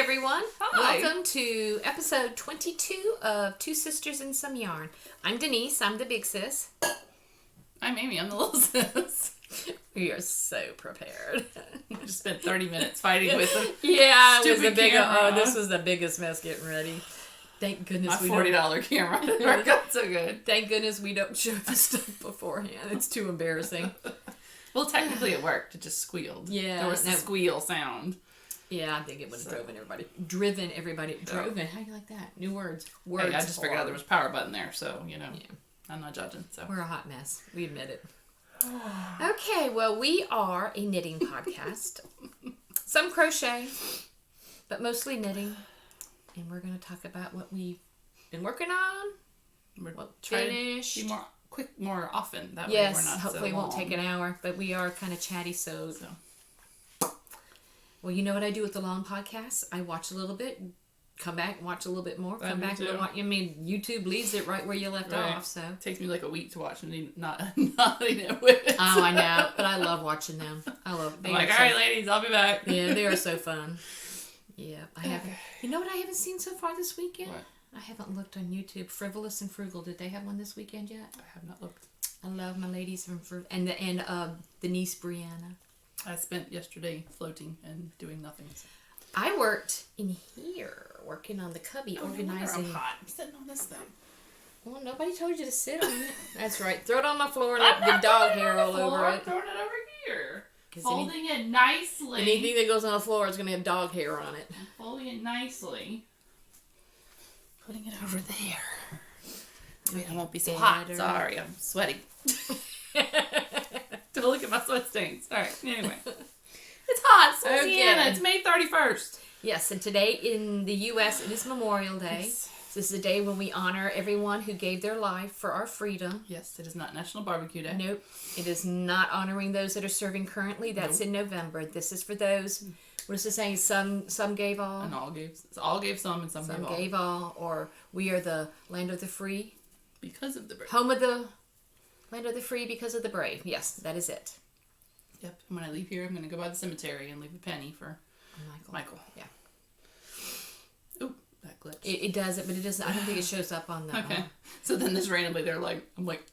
everyone. Hi. Welcome to episode 22 of Two Sisters and Some Yarn. I'm Denise. I'm the big sis. I'm Amy. I'm the little sis. We are so prepared. I just spent 30 minutes fighting with them. Yeah, it was Stupid the big. camera. Oh, this was the biggest mess getting ready. Thank goodness My $40 camera. It worked out so good. Thank goodness we don't show the stuff beforehand. It's too embarrassing. Well, technically it worked. It just squealed. Yeah, There was the squeal sound. Yeah, I think it would have driven everybody. Driven. How do you like that? New words. Words. Hey, I just figured out there was a power button there, so, you know, Yeah. I'm not judging. So We're a hot mess. We admit it. Okay, well, we are a knitting podcast. Some crochet, but mostly knitting. And we're going to talk about what we've been working on. we're What trying finished. to be more often. That way Yes, we're not hopefully so it won't long. take an hour, but we are kind of chatty, so. Well, you know what I do with the long podcasts? I watch a little bit, come back, watch a little bit more, come back, and watch. I mean, YouTube leaves it right where you left off, so. It takes me like a week to watch and not it with. Oh, I know, but I love watching them. I'm like, all right, ladies, I'll be back. Yeah, they are so fun. Yeah, I haven't. You know what I haven't seen so far this weekend? What? I haven't looked on YouTube. Frivolous and Frugal. Did they have one this weekend yet? I have not looked. I love my ladies from and the niece Brianna. I spent yesterday floating and doing nothing. So. I worked in here, working on the cubby, organizing. I'm hot. I'm sitting on this thing. Well, nobody told you to sit on it. That's right. Throw it on the floor and let the dog hair all over I'm it. throwing it over here. 'Cause Folding it nicely. Anything that goes on the floor is going to have dog hair on it. I'm folding it nicely. Putting it over there. Wait, I won't be so hot. Sorry, I'm sweating. Don't look at my sweat stains. All right, anyway. It's hot. It's Louisiana. Okay. It's May 31st. Yes, and today in the U.S. it is Memorial Day. Yes. So this is a day when we honor everyone who gave their life for our freedom. Yes, it is not National Barbecue Day. Nope. It is not honoring those that are serving currently. That's in November. This is for those, what is it saying? Some gave all. And all gave some and some gave all. Gave all. Or we are the land of the free. Because of the brave. Home of the land of the free because of the brave. Yes, that is it. Yep. And when I leave here, I'm going to go by the cemetery and leave a penny for Michael. Yeah. Oop, that glitched. It does it, but it doesn't. I don't think it shows up on the. Okay. So then this randomly, I'm like,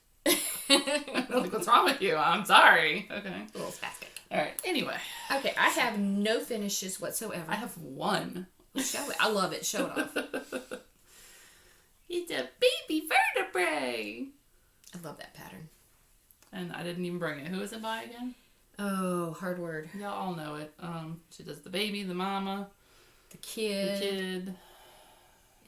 what's wrong with you? I'm sorry. Okay. A little spastic. All right. Anyway. Okay, I have no finishes whatsoever. I have one. Show it. I love it. Show it off. It's a baby vertebrae. I love that pattern. And I didn't even bring it. Who is it by again? Oh, hard word. Y'all all know it. She does the baby, the mama, The kid.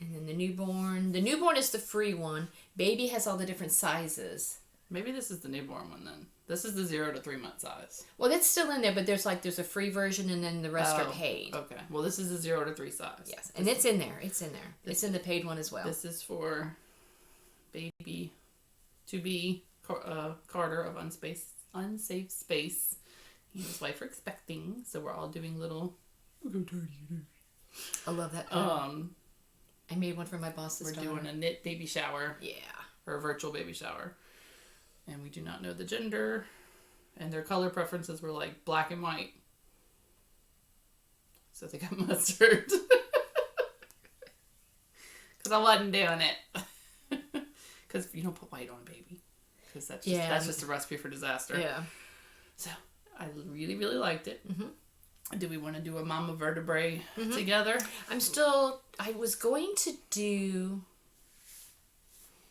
And then the newborn. The newborn is the free one. Baby has all the different sizes. Maybe this is the newborn one then. This is the 0 to 3 month size. Well, it's still in there, but there's a free version and then the rest are paid. Okay. Well, this is the 0 to 3 size. Yes, and it's in there. It's in there. It's in the paid one as well. This is for baby to be Carter of Unsafe Space. His wife are expecting, so we're all doing little. I love that pattern. I made one for my boss's daughter. We're doing a knit baby shower. Yeah. Or a virtual baby shower. And we do not know the gender. And their color preferences were like black and white. So they got mustard. Because I wasn't doing it. Because you don't put white on a baby. Because that's just a recipe for disaster. Yeah. So I really, really liked it. Mm-hmm. Do we want to do a mama vertebrae together? I was going to do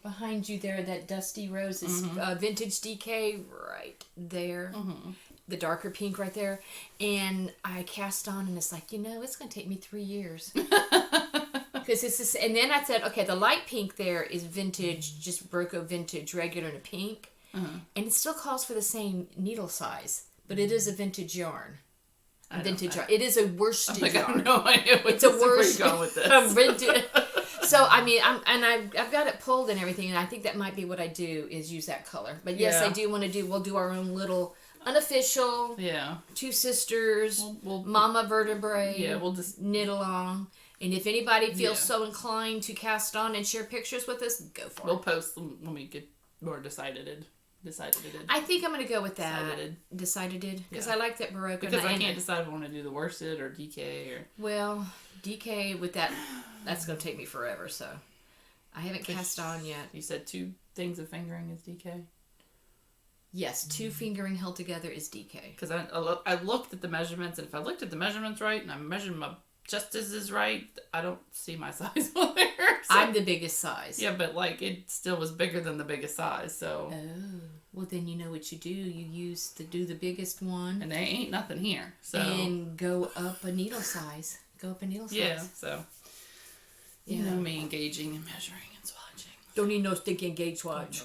behind you there, that Dusty Roses vintage DK right there. Mm-hmm. The darker pink right there. And I cast on and it's like, it's going to take me 3 years. Because it's this, and then I said, okay, the light pink there is vintage, just Broco vintage, regular and a pink. And it still calls for the same needle size, but it is a vintage yarn. Yarn. It is a worsted yarn. I have no idea it's a worsted. Where you're going with this. So I mean, I've got it pulled and everything, and I think that might be what I do is use that color. But yes, I do want to we'll do our own little unofficial. Yeah. Two sisters, we'll mama vertebrae. Yeah, we'll just knit along. And if anybody feels so inclined to cast on and share pictures with us, go for it. We'll post them when we get more decided. Decided. I think I'm going to go with that. Decided. Because I like that Barocco. Because I can't decide if I want to do the worsted or DK or... Well, DK with that, that's going to take me forever, so... I haven't cast on yet. You said 2 things of fingering is DK? Yes, 2 fingering held together is DK. Because I looked at the measurements, and if I looked at the measurements right, and I measured my justices right, I don't see my size on there. So. I'm the biggest size. Yeah, but like it still was bigger than the biggest size, so. Oh, well then you know what you do. You do the biggest one. And there ain't nothing here, so. And go up a needle size. Yeah, so. You know me engaging and measuring and swatching. Don't need no stinking gauge swatch.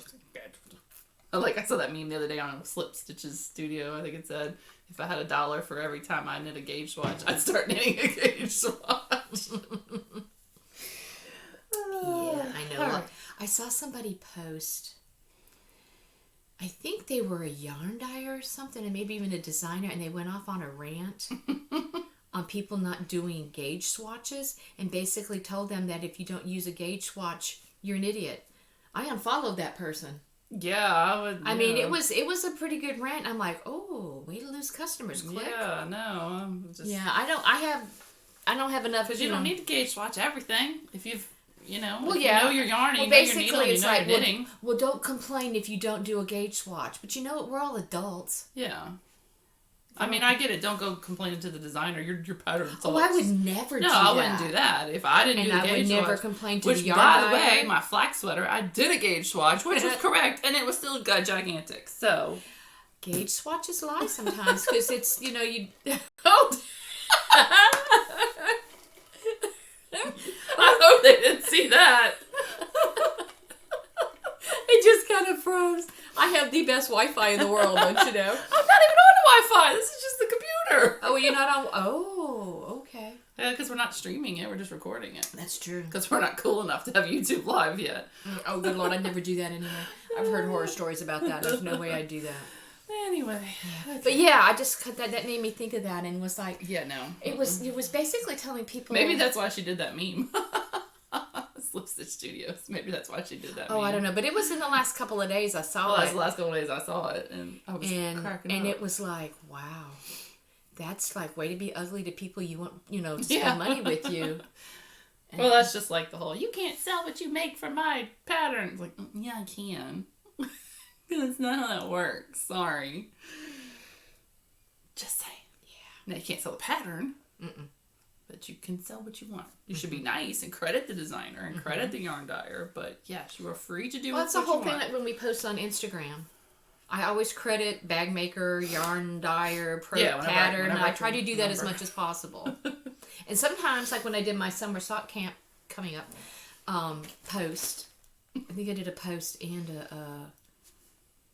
Like I saw that meme the other day on Slip Stitches Studio. I think it said, if I had $1 for every time I knit a gauge swatch, I'd start knitting a gauge swatch. Yeah, I know. Right. I saw somebody post, I think they were a yarn dyer or something, and maybe even a designer, and they went off on a rant on people not doing gauge swatches, and basically told them that if you don't use a gauge swatch, you're an idiot. I unfollowed that person. Yeah, I would. I mean, it was a pretty good rant. I'm like, oh, way to lose customers quick. Yeah, no, I'm just. Yeah, I don't have enough. Because you don't need to gauge swatch everything. If you've, well, you know your yarn, and you know your needle, and you know your knitting. Well, don't complain if you don't do a gauge swatch. But you know what? We're all adults. Yeah. I mean, I get it. Don't go complaining to the designer. Your pattern sucks. Oh, I would never do that. No, I wouldn't do that. If I didn't do the gauge swatch. And I would never complain to the yarn dyer. Which, by the way, my flax sweater, I did a gauge swatch, which was correct, and it was still gigantic. So. Gauge swatches lie sometimes, because it's, you... Oh! I hope they didn't see that. It just kind of froze. I have the best Wi-Fi in the world, don't you know? I'm not even on Wi-Fi. This is just the computer. Oh, you're not on... Oh, okay. Yeah, because we're not streaming it. We're just recording it. That's true. Because we're not cool enough to have YouTube live yet. Oh, good Lord. I'd never do that anyway. I've heard horror stories about that. There's no way I'd do that. Anyway. Okay. But yeah, I just... That made me think of that and was like... Yeah, no. It was basically telling people... Maybe that's why she did that meme. Slip Stitch Studios. Maybe that's why she did that. Oh, I don't know, but it was in the last couple of days I saw it. Well, the last couple of days I saw it, and I was cracking up. And it was like, wow, that's like way to be ugly to people you want, to spend money with you. And well, that's just like the whole, you can't sell what you make from my pattern. It's like, yeah, I can. That's not how that works. Sorry. Just saying. Yeah. Now you can't sell the pattern. Mm-mm. But you can sell what you want. You should be nice and credit the designer and credit the yarn dyer. But yes, you are free to do that's the whole thing that when we post on Instagram. I always credit bag maker, yarn dyer, pattern. I try to do that as much as possible. And sometimes, like when I did my summer sock camp coming up post, I think I did a post and a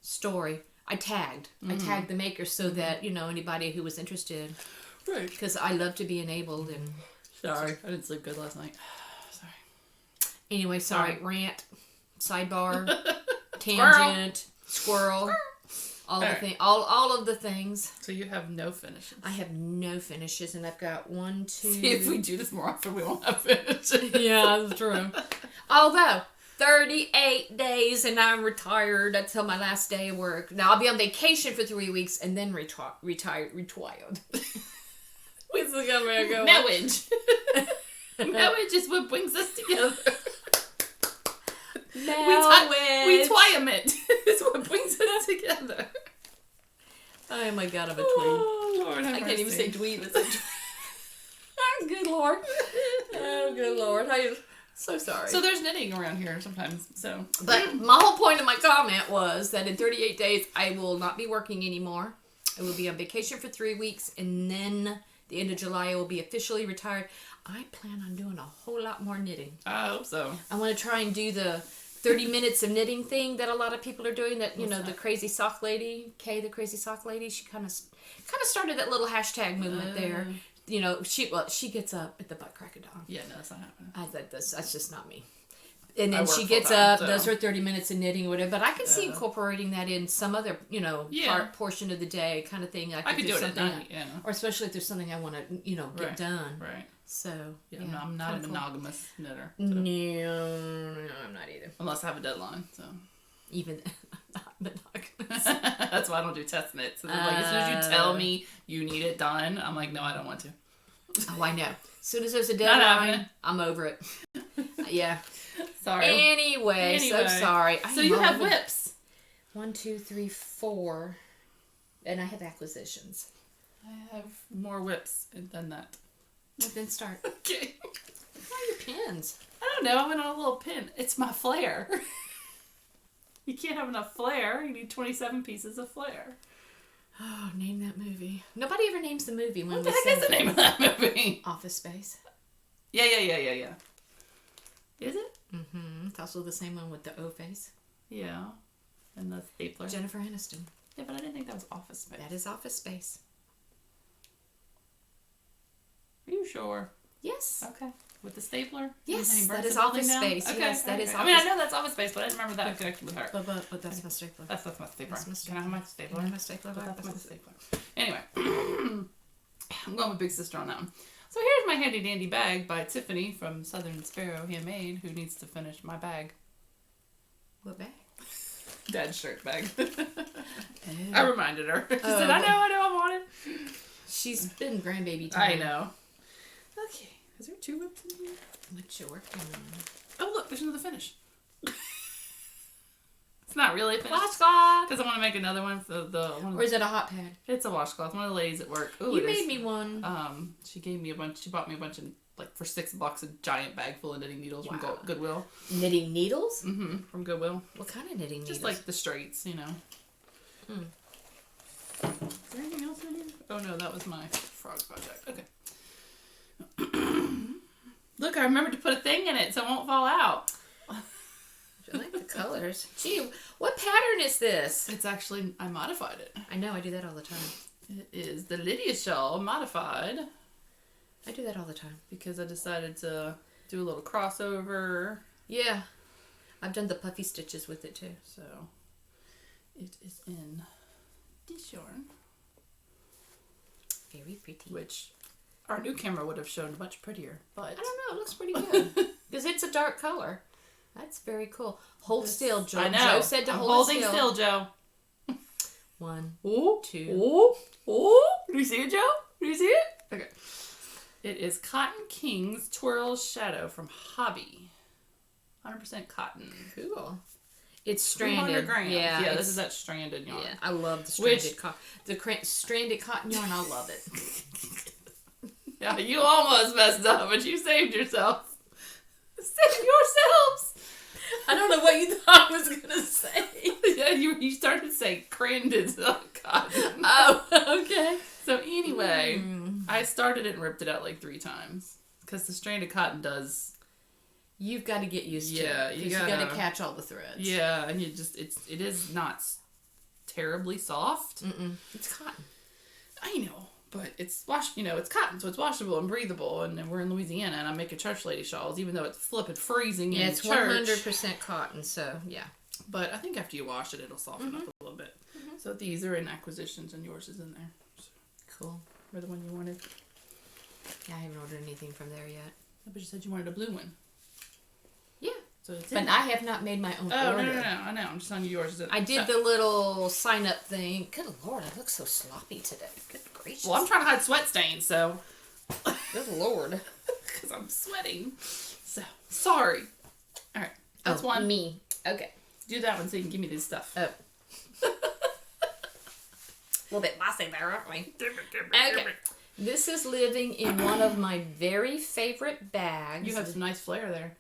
story. I tagged the maker so that anybody who was interested. Right. Because I love to be enabled and... Sorry, I didn't sleep good last night. Sorry. Anyway, sorry. Rant, sidebar, tangent, squirrel, all of the things. So you have no finishes. I have no finishes, and I've got 1, 2... See, if we do this more often, we won't have finishes. Yeah, that's true. Although, 38 days and I'm retired until my last day of work. Now, I'll be on vacation for 3 weeks and then retired. What's the government going? Marriage. Marriage is what brings us together. We twirement is what brings us together. Oh my God, I'm a dweeb. Oh, Lord, I can't even say dweeb. It's a oh, good Lord. Oh, good Lord. I'm so sorry. So there's knitting around here sometimes. So, but my whole point of my comment was that in 38 days, I will not be working anymore. I will be on vacation for 3 weeks, and then the end of July, I will be officially retired. I plan on doing a whole lot more knitting. I hope so. I want to try and do the 30 minutes of knitting thing that a lot of people are doing. That the crazy sock lady, Kay, the crazy sock lady. She kind of started that little hashtag movement there. She gets up at the butt crack of dawn. Yeah, no, that's not happening. I thought that's just not me. And then she gets up, does her 30 minutes of knitting or whatever. But I can see incorporating that in some other, portion of the day kind of thing. I could do it at night, or especially if there's something I want to, get done. Right. So, I'm not a monogamous knitter. So. No, I'm not either. Unless I have a deadline, so. Even, monogamous. That's why I don't do test knits. So like, as soon as you tell me you need it done, I'm like, no, I don't want to. Oh, I know. As soon as there's a deadline, I'm over it. Yeah. Sorry. Anyway, so sorry. So you have whips. 1, 2, 3, 4. And I have acquisitions. I have more whips than that. Well, then start. Okay. Where are your pins? I don't know. I went on a little pin. It's my flare. You can't have enough flare. You need 27 pieces of flare. Oh, name that movie. Nobody ever names the movie when What we the heck is the name of that movie? Office Space. Yeah. Is it? Mm-hmm. It's also the same one with the O face. Yeah. And the stapler. Jennifer Aniston. Yeah, but I didn't think that was Office Space. That is Office Space. Are you sure? Yes. Okay. With the stapler? Yes, that is Office Space. Okay. Yes, that is Office. I mean, I know that's Office Space, but I didn't remember that connection with her. But that's my stapler. That's my stapler. That's my stapler. Can I have my stapler? Can I have my stapler back? That's my stapler. Anyway. I'm going with Big Sister on that one. So here's my handy dandy bag by Tiffany from Southern Sparrow Handmade, who needs to finish my bag. What bag? Dad's shirt bag. Oh. I reminded her. She said, I know, I want it. She's been grandbaby I time. know. Okay. Is there 2 whips in here? What you working on? Oh, look, there's another finish. It's not really a finish. Washcloth! Because I want to make another one for the... Or is it a hot pad? It's a washcloth. One of the ladies at work. Ooh, You made me one. She gave me a bunch. She bought me a bunch of, like, for $6, a giant bag full of knitting needles from Wow. Goodwill. Knitting needles? Mm-hmm. From Goodwill. What kind of knitting needles? Just like the straights, you know. Is there anything else in here? Oh no, that was my frog project. Okay. Look, I remembered to put a thing in it so it won't fall out. I like the colors. Gee, what pattern is this? It's actually, I modified it. I know, I do that all the time. It is the Lydia shawl modified. I do that all the time. Because I decided to do a little crossover. Yeah. I've done the puffy stitches with it too. So, it is in this yarn. Very pretty. Which our new camera would have shown much prettier, but... I don't know, it looks pretty good. Because it's a dark color. That's very cool. Hold still, Joe. I know. Joe said to I'm hold holding still, Joe. 1, Ooh, 2. ooh, ooh. Do you see it, Joe? Do you see it? Okay. It is Cotton King's Twirl Shadow from Hobby. 100% cotton. Cool. It's stranded. 200 grams. Yeah, this is that stranded yarn. Yeah, I love the stranded cotton. Stranded cotton yarn, I love it. Yeah, you almost messed up, but you saved yourself. Save yourselves! I don't know what you thought I was going to say. Yeah, you started to say cranded cotton. Oh, okay. So anyway, I started it and ripped it out like 3 times. Because the stranded cotton does... You've got to get used to Yeah, it. you Because you got gotta- to catch all the threads. Yeah, and it is not terribly soft. It's cotton. I know, but it's it's cotton, so it's washable and breathable. And then we're in Louisiana, and I make a church lady shawls, even though it's flipping freezing in It's church. 100% cotton, so yeah. But I think after you wash it, it'll soften up a little bit. So these are in acquisitions, and yours is in there. So, Cool. or the one you wanted. Yeah, I haven't ordered anything from there yet. But you said you wanted a blue one. Yeah. So it's But in. I have not made my own Oh, order. no. I know. I'm just telling you yours is in. I did the little sign-up thing. Good Lord, I look so sloppy today. Good gracious. Well, I'm trying to hide sweat stains, so. Good Lord. Because I'm sweating. So, sorry. All right. That's one. Me. Okay. Do that one so you can give me this stuff. Oh. A little bit bossy there, aren't we? Okay. This is living in one of my very favorite bags. You have some nice flair there.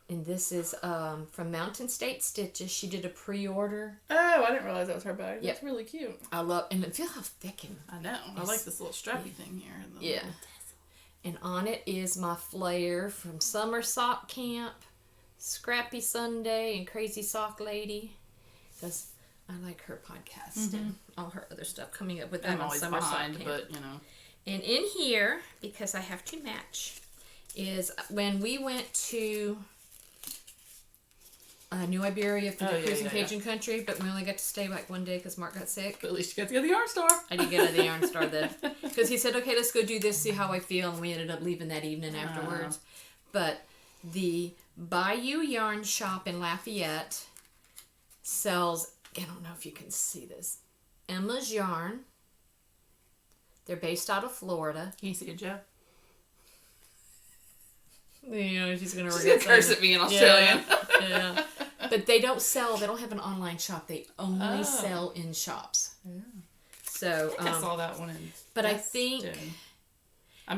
And this is from Mountain State Stitches. She did a pre-order. Oh, I didn't realize that was her bag. Yep. That's really cute. I love, and feel how thick and I know. I like this little strappy thing here. And the yeah. little- And on it is my flare from Summer Sock Camp, Scrappy Sunday, and Crazy Sock Lady. Because I like her podcast and all her other stuff coming up with that I'm on always Summer behind, Sock Camp. but you know. And in here, because I have to match, is when we went to New Iberia for the Cruising Cajun Country, but we only got to stay like one day because Mark got sick. But at least you got to go to the yarn store. I did get out of the yarn store then. Because he said, okay, let's go do this, see how I feel. And we ended up leaving that evening afterwards. But the Bayou Yarn Shop in Lafayette sells I don't know if you can see this. Emma's Yarn. They're based out of Florida. Can you see it, Joe? You know, she's gonna curse at me in Australian. Yeah. But they don't have an online shop. They only sell in shops. Yeah. So I saw that one in but I think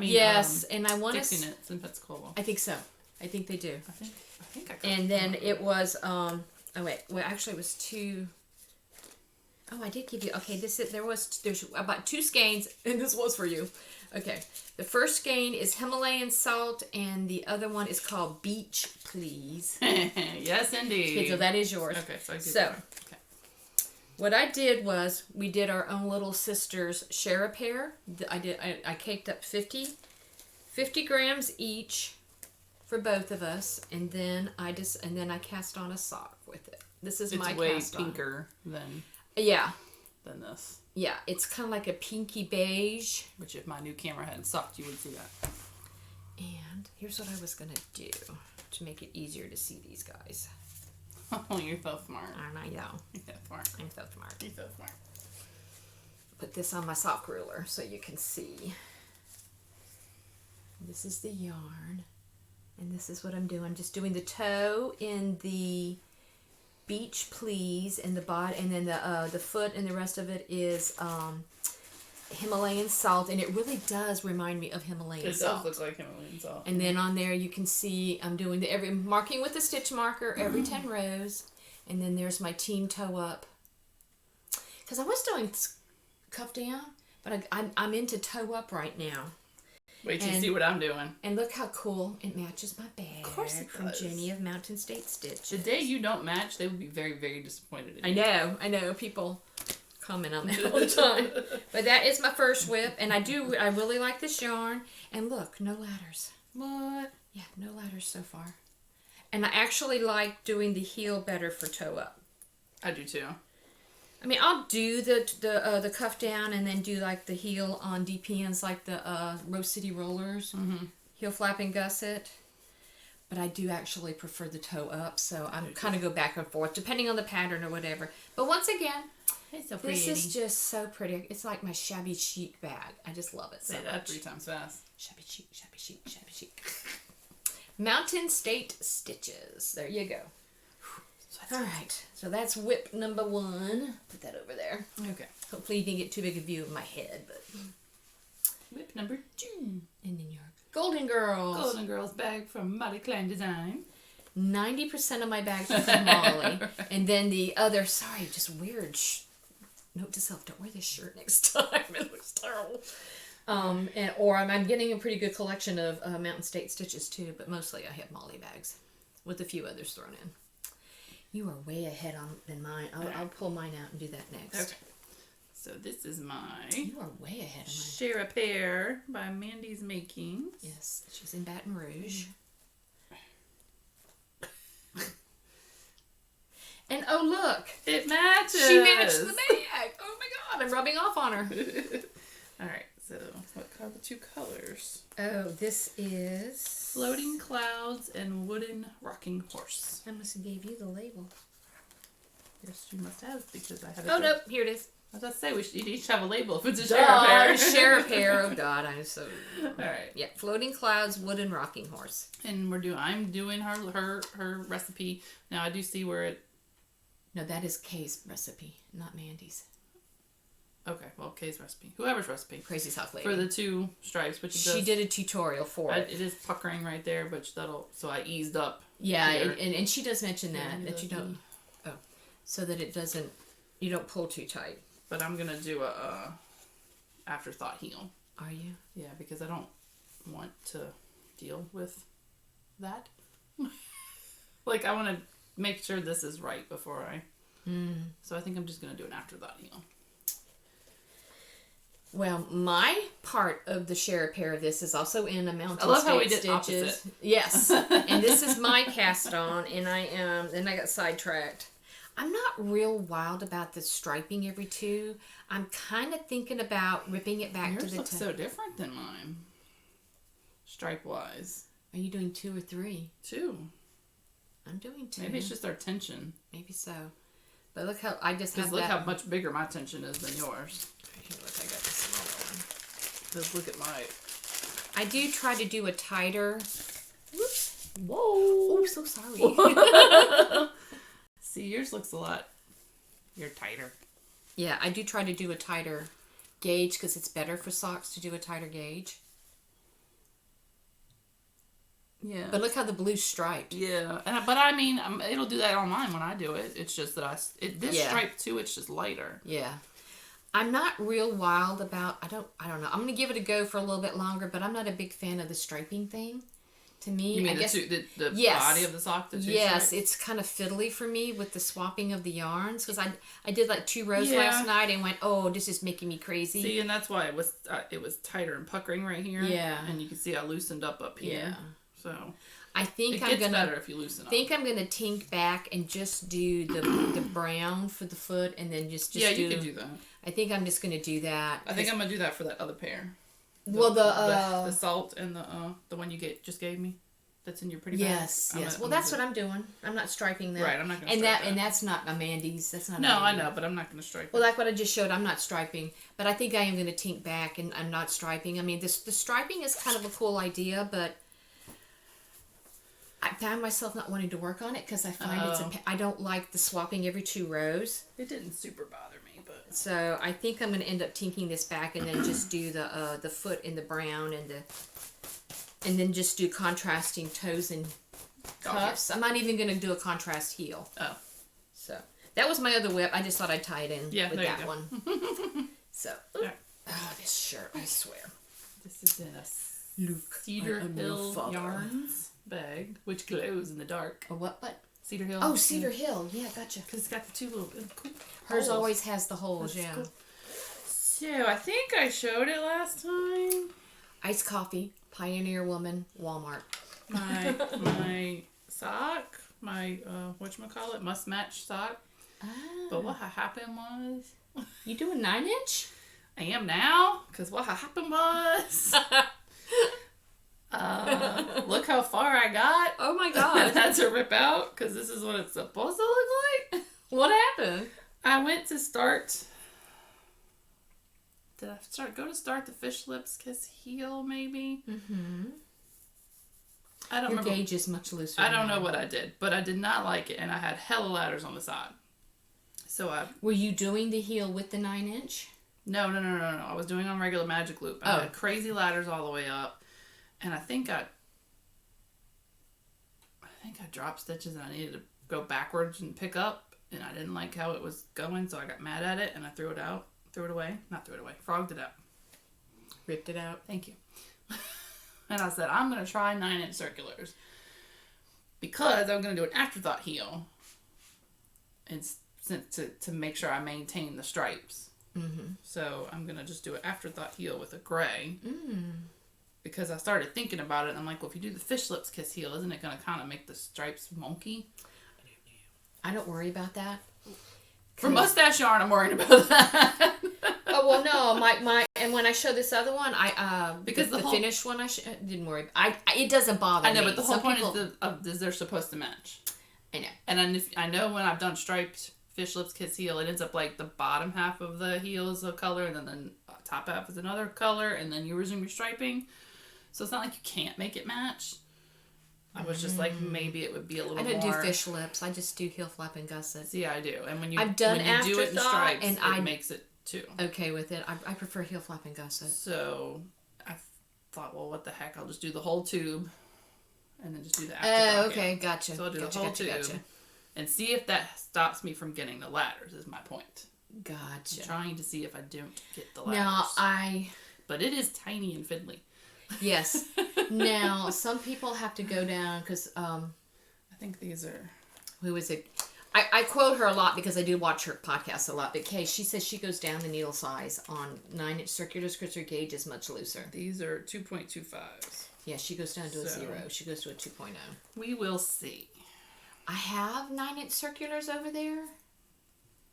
yes, and I want to Dixie Knits in Pensacola. I think so. I think they do. I think I and then it was actually it was 2. Oh, I did give you. Okay, there's about 2 skeins, and this was for you. Okay, the first skein is Himalayan salt, and the other one is called Beach Please. Yes, indeed. Okay, so that is yours. Okay, so I get okay. What I did was we did our own little sisters share a pair. I caked up 50 grams each for both of us, and then I cast on a sock with it. This is my way cast on. pinker than this. Yeah, it's kind of like a pinky beige. Which if my new camera hadn't sucked, you would see that. And here's what I was going to do to make it easier to see these guys. Oh, you're so smart. I know. You're so smart. I'm so smart. You're so smart. Put this on my sock ruler so you can see. This is the yarn. And this is what I'm doing. I'm just doing the toe in the Beach Please and the body, and then the foot, and the rest of it is Himalayan salt, and it really does remind me of Himalayan salt. It does look like Himalayan salt. And then on there you can see I'm doing marking with the stitch marker every 10 rows, and then there's my team toe up. Because I was doing cuff down, but I'm into toe up right now. Wait till you see what I'm doing. And look how cool it matches my bag. Of course it from does. Jenny of Mountain State Stitches. The day you don't match, they would be very, very disappointed in you. I know. People comment on that all the time. But that is my first whip, and I really like this yarn. And look, no ladders. What? Yeah, no ladders so far. And I actually like doing the heel better for toe up. I do too. I mean, I'll do the cuff down and then do like the heel on DPNs, like the Rose City Rollers, heel flap and gusset. But I do actually prefer the toe up, so I'm kind of go back and forth depending on the pattern or whatever. But once again, it's so pretty. This is just so pretty. It's like my shabby chic bag. I just love it so much. Say that 3 times fast. Shabby chic, shabby chic, shabby chic. Mountain State Stitches. There you go. All right, so that's whip number 1. Put that over there. Okay. Hopefully you didn't get too big a view of my head, but whip number 2. And then your Golden Girls. Golden Girls bag from Molly Klein Design. 90% of my bags are from Molly, and then the other. Sorry, just weird. Note to self: don't wear this shirt next time. It looks terrible. Or I'm getting a pretty good collection of Mountain State Stitches too, but mostly I have Molly bags, with a few others thrown in. You are way ahead than mine. I'll pull mine out and do that next. Okay. So this is my... You are way ahead of mine. Share a Pair by Mandy's Makings. Yes, she's in Baton Rouge. And oh look! It matches! She matched the bag! Oh my god, I'm rubbing off on her. Alright, so what are the 2 colors? Oh, this is... Floating Clouds and Wooden Rocking Horse. I must have gave you the label. Yes, you must have, because I have it. Oh, no, here it is. I was about to say, we should each have a label if it's a share a pair. Share a pair. Oh, God, I'm so... Alright. Yeah, Floating Clouds, Wooden Rocking Horse. And I'm doing her recipe. Now, I do see where it... No, that is Kay's recipe, not Mandy's. Okay, well, Kay's recipe. Whoever's recipe. Crazy Sock Lady. For the 2 stripes, which she did a tutorial for it. It is puckering right there, but so I eased up. Yeah, and she does mention that you don't... Oh, so that it doesn't... You don't pull too tight. But I'm going to do a afterthought heel. Are you? Yeah, because I don't want to deal with that. Like, I want to make sure this is right before I... So I think I'm just going to do an afterthought heel. Well, my part of the share a pair of this is also in a Mountain State Stitches. I love how we did opposite. Yes, and this is my cast on, and then I got sidetracked. I'm not real wild about the striping every 2. I'm kind of thinking about ripping it back to the... Yours looks so different than mine. Stripe-wise. Are you doing 2 or 3? 2. I'm doing 2. Maybe it's just our tension. Maybe so. But look how I just have look that. how much bigger my tension is than yours. Here, look, I got the smaller one. Just look at my... I do try to do a tighter... Whoops. Whoa. Oh, so sorry. See, yours looks a lot... You're tighter. Yeah, I do try to do a tighter gauge because it's better for socks to do a tighter gauge. Yeah. But look how the blue's striped. Yeah. But I mean, it'll do that on mine when I do it. It's just that this stripe too, it's just lighter. Yeah. I'm not real wild about, I don't know. I'm going to give it a go for a little bit longer, but I'm not a big fan of the striping thing. To me, you mean I guess, the yes, body of the sock? The two yes, stripes? it's kind of fiddly for me with the swapping of the yarns because I did like 2 rows last night and went, oh, this is making me crazy. See, and that's why it was tighter and puckering right here. Yeah, and you can see I loosened up here. Yeah, so I think it gets better if you loosen up. I think I'm gonna tink back and just do the brown for the foot and then just you can do that. I think I'm just gonna do that. I think I'm gonna do that for that other pair. The salt and the one you just gave me. That's in your pretty bag. Yes. Well, that's what I'm doing. I'm not striping that. Right, I'm not going to stripe that. And that's not a Mandy's. That's not. No, I know, but I'm not going to stripe. Well, like what I just showed, I'm not striping, but I think I am going to tink back, and I'm not striping. I mean, the striping is kind of a cool idea, but I found myself not wanting to work on it because I find I don't like the swapping every 2 rows. It didn't super bother me, but so I think I'm going to end up tinking this back and then just do the foot in the brown and then just do contrasting toes and cuffs. I'm not even going to do a contrast heel. Oh. So, that was my other whip. I just thought I'd tie it in with that one. So, this shirt, I swear. This is in a Cedar Hill yarns bag, which glows in the dark. A what? But Cedar Hill. Oh, Cedar Hill. Yeah, gotcha. Because it's got the 2 little cool Hers holes. always has the holes, yeah. Cool. So, I think I showed it last time. Iced coffee. Pioneer Woman, Walmart. My sock, my whatchamacallit, must match sock. But what happened was... You do a 9-inch? I am now, because what happened was... look how far I got. Oh my god. I had to rip out, because this is what it's supposed to look like. What happened? I went to start... Did I go to start the Fish Lips Kiss heel, maybe? Mm-hmm. I don't remember. Your gauge is much looser. I don't know what I did, but I did not like it, and I had hella ladders on the side. So Were you doing the heel with the 9-inch? No. I was doing on regular magic loop. I had crazy ladders all the way up, and I think I dropped stitches, and I needed to go backwards and pick up, and I didn't like how it was going, so I got mad at it, and I threw it out. Threw it away. Not threw it away. Frogged it out. Ripped it out. Thank you. And I said, I'm going to try 9-inch circulars. Because I'm going to do an afterthought heel. And to make sure I maintain the stripes. Mm-hmm. So I'm going to just do an afterthought heel with a gray. Mm. Because I started thinking about it. And I'm like, well, if you do the Fish Lips Kiss heel, isn't it going to kind of make the stripes wonky? I don't worry about that. For mustache yarn, I'm worried about that. Oh well, no, my and when I show this other one, because the whole finished one didn't worry. It doesn't bother me. I know, but the whole point is they're supposed to match. I know, and I know when I've done striped Fish Lips Kiss heel, it ends up like the bottom half of the heel is a color, and then the top half is another color, and then you resume your striping. So it's not like you can't make it match. I was just like, maybe it would be a little more... I don't do fish lips. I just do heel flap and gussets. Yeah, I do. And when you do it in stripes, and it makes it too. Okay with it. I prefer heel flap and gusset. So I thought, well, what the heck? I'll just do the whole tube and then just do the afterthought. Oh, okay. Gotcha. So I'll do the whole tube and see if that stops me from getting the ladders is my point. Gotcha. I'm trying to see if I don't get the ladders. But it is tiny and fiddly. Yes. Now, some people have to go down because... I think these are... Who is it? I quote her a lot because I do watch her podcast a lot. But Kay, she says she goes down the needle size on 9-inch circulars because her gauge is much looser. These are 2.25s. Yeah, she goes down to a 0. She goes to a 2.0. We will see. I have 9-inch circulars over there.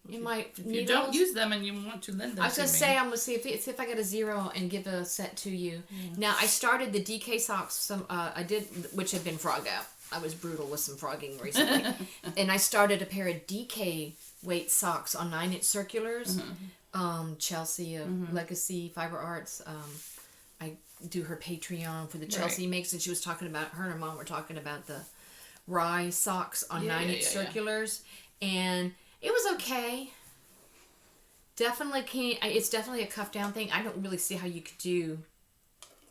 If you don't use them and you want to lend them, I was gonna say I'm gonna see if I got a 0 and give a set to you. Yeah. Now I started the DK socks. I did, which have been frog out. I was brutal with some frogging recently, and I started a pair of DK weight socks on 9-inch circulars. Chelsea of Legacy Fiber Arts. I do her Patreon for the Chelsea makes, and she was talking about, her and her mom were talking about the rye socks on 9-inch circulars, and it was okay. Definitely can't. It's definitely a cuff down thing. I don't really see how you could do.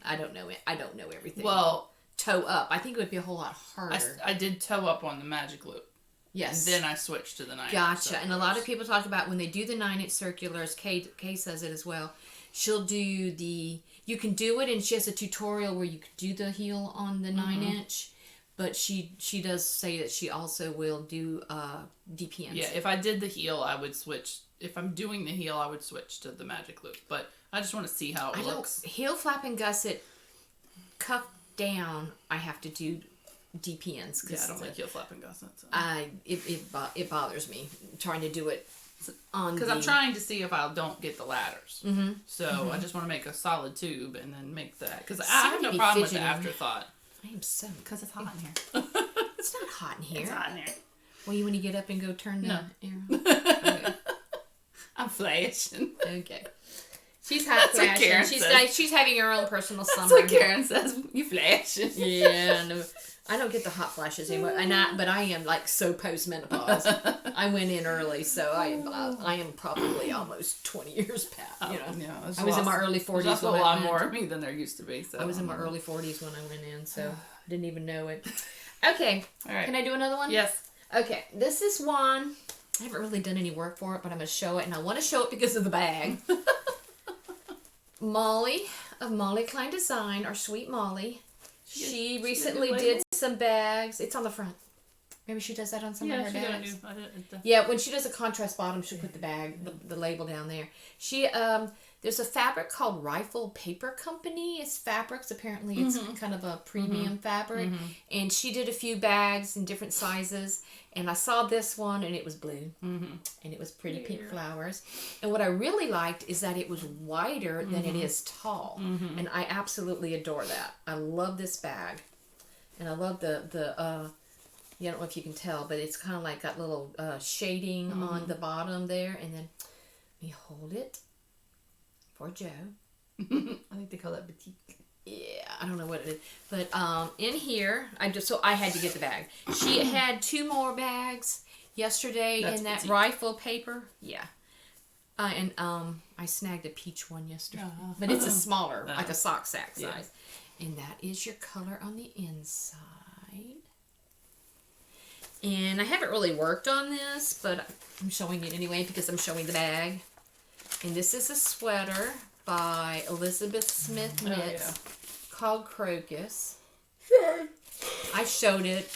I don't know it. I don't know everything. Well, toe up. I think it would be a whole lot harder. I did toe up on the magic loop. Yes. And then I switched to the 9-inch. Gotcha. And a lot of people talk about when they do the 9-inch circulars. Kay says it as well. She'll do the. You can do it, and she has a tutorial where you can do the heel on the 9-inch. But she does say that she also will do DPNs. Yeah, if I did the heel, I would switch. If I'm doing the heel, I would switch to the magic loop. But I just want to see how it looks. Heel flap and gusset, cuff down, I have to do DPNs. Yeah, I don't like heel flap and gusset. So. It bothers me trying to do it on because I'm trying to see if I don't get the ladders. So I just want to make a solid tube and then make that. Because I have no problem with the afterthought. I am so... Because it's hot in here. It's not hot in here. It's hot in here. Well, you want to get up and go turn the air? Okay. I'm flashing. Okay. She's hot flashing. She's having her own personal summer. That's what Karen says. You flashing. Yeah, no. I don't get the hot flashes anymore. But I am like so post-menopause. I went in early, so I am probably almost 20 years past. You know, yeah, I was in my early 40s. There's also a lot more of me than there used to be. So I was in my early 40s when I went in, so I didn't even know it. Okay. All right. Can I do another one? Yes. Okay. This is one. I haven't really done any work for it, but I'm going to show it, and I want to show it because of the bag. Molly of Molly Klein Design, our sweet Molly. She recently did some bags. It's on the front. Maybe she does that on some of her bags. Yeah, when she does a contrast bottom, she'll put the bag, the label down there. She there's a fabric called Rifle Paper Company. It's fabrics. Apparently, it's kind of a premium fabric. And she did a few bags in different sizes. And I saw this one, and it was blue. And it was pretty pink flowers. And what I really liked is that it was wider than it is tall. And I absolutely adore that. I love this bag. And I love the I don't know if you can tell, but it's kind of like got little shading on the bottom there. And then let me hold it for Joe. I think they call that batik. Yeah, I don't know what it is. But in here, I had to get the bag. She had 2 more bags yesterday in that rifle paper. Yeah. And I snagged a peach one yesterday. But it's a smaller, like a sock sack size. And that is your color on the inside. And I haven't really worked on this, but I'm showing it anyway because I'm showing the bag. And this is a sweater by Elizabeth Smith Knits called Crocus. I showed it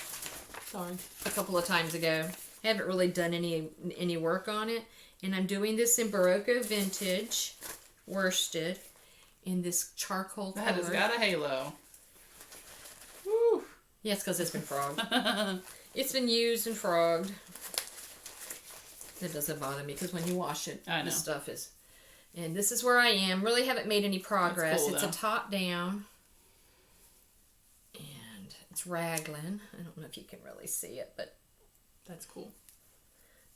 a couple of times ago. I haven't really done any work on it. And I'm doing this in Barocco Vintage worsted in this charcoal color. That has got a halo. Woo. Yes, because it's been frogged. It's been used and frogged. That doesn't bother me because when you wash it, the stuff is... And this is where I am. Really haven't made any progress. Cool, it's a top down. And it's raglan. I don't know if you can really see it, but... That's cool.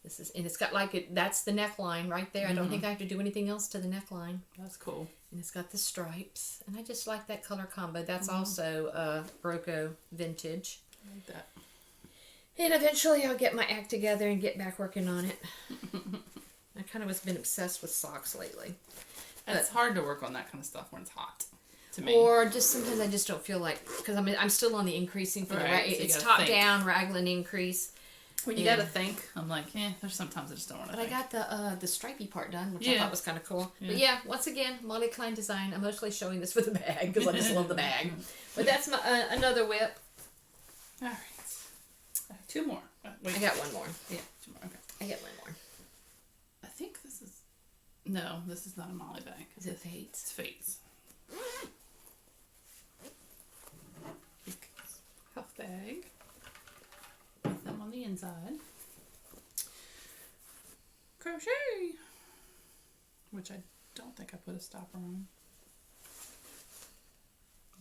This is, and it's got like that's the neckline right there. I don't think I have to do anything else to the neckline. That's cool. And it's got the stripes, and I just like that color combo. That's also Barocco Vintage. I like that. And eventually I'll get my act together and get back working on it. I kind of been obsessed with socks lately. It's hard to work on that kind of stuff when it's hot. To me. Or just sometimes I just don't feel like, because I'm still on the increasing for it's top down raglan increase. When you gotta think, I'm like, there's sometimes I just don't want to. But think. I got the stripey part done, which I thought was kind of cool. Yeah. But yeah, once again, Molly Klein Design. I'm mostly showing this for the bag because I just love the bag. But that's my another whip. All right, 2 more. Wait. I got 1 more. Yeah, 2 more. Okay. I got 1 more. I think this is. No, this is not a Molly bag. Is it Fates? It's Fates. Cuff bag. With them on the inside. Crochet. Which I don't think I put a stopper on.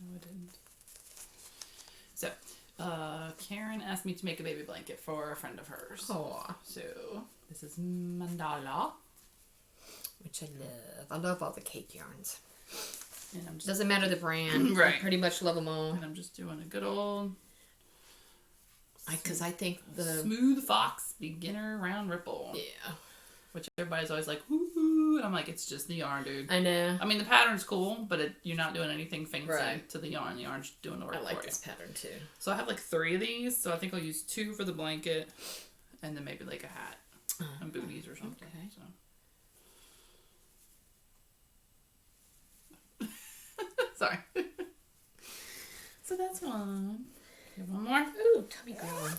No, I didn't. So, Karen asked me to make a baby blanket for a friend of hers. Oh. So this is mandala, which I love. I love all the cake yarns. And I'm just, doesn't matter the brand. Right. I pretty much love them all. And I'm just doing a good old. Because I think the Smooth Fox Beginner Round Ripple. Yeah. Which everybody's always like, woo-hoo. And I'm like, it's just the yarn, dude. I know. I mean, the pattern's cool, but you're not doing anything fancy Right. to the yarn. The yarn's doing the work for you. I like this pattern, too. So I have like 3 of these. So I think I'll use 2 for the blanket. And then maybe like a hat. And booties or something. Okay. So. Sorry. So that's one. You have one more? Ooh, tummy growling.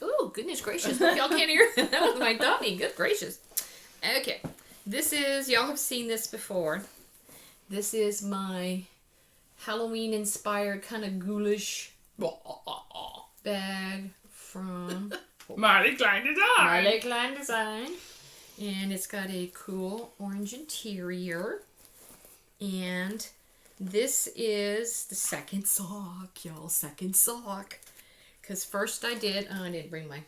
Ooh, goodness gracious. Hope y'all can't hear that. That was my tummy. Good gracious. Okay. This is, y'all have seen this before. This is my Halloween-inspired kind of ghoulish bag from Marley Klein Design. Marley Klein Design. And it's got a cool orange interior. And this is the second sock, y'all. Second sock. Because first I didn't bring my,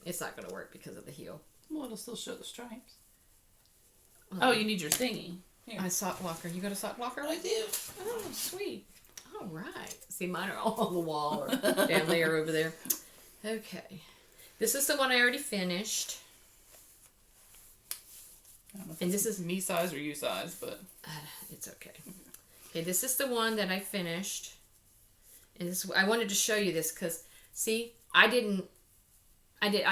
it's not going to work because of the heel. Well, it'll still show the stripes. Oh, you need your thingy. Here. My sock blocker. You got a sock blocker? I do. Oh, sweet. All right. See, mine are all on the wall or down there over there. Okay. This is the one I already finished. I don't know if And this is me size or you size, but it's okay. Okay, this is the one that I finished. And this, I wanted to show you this because, see, I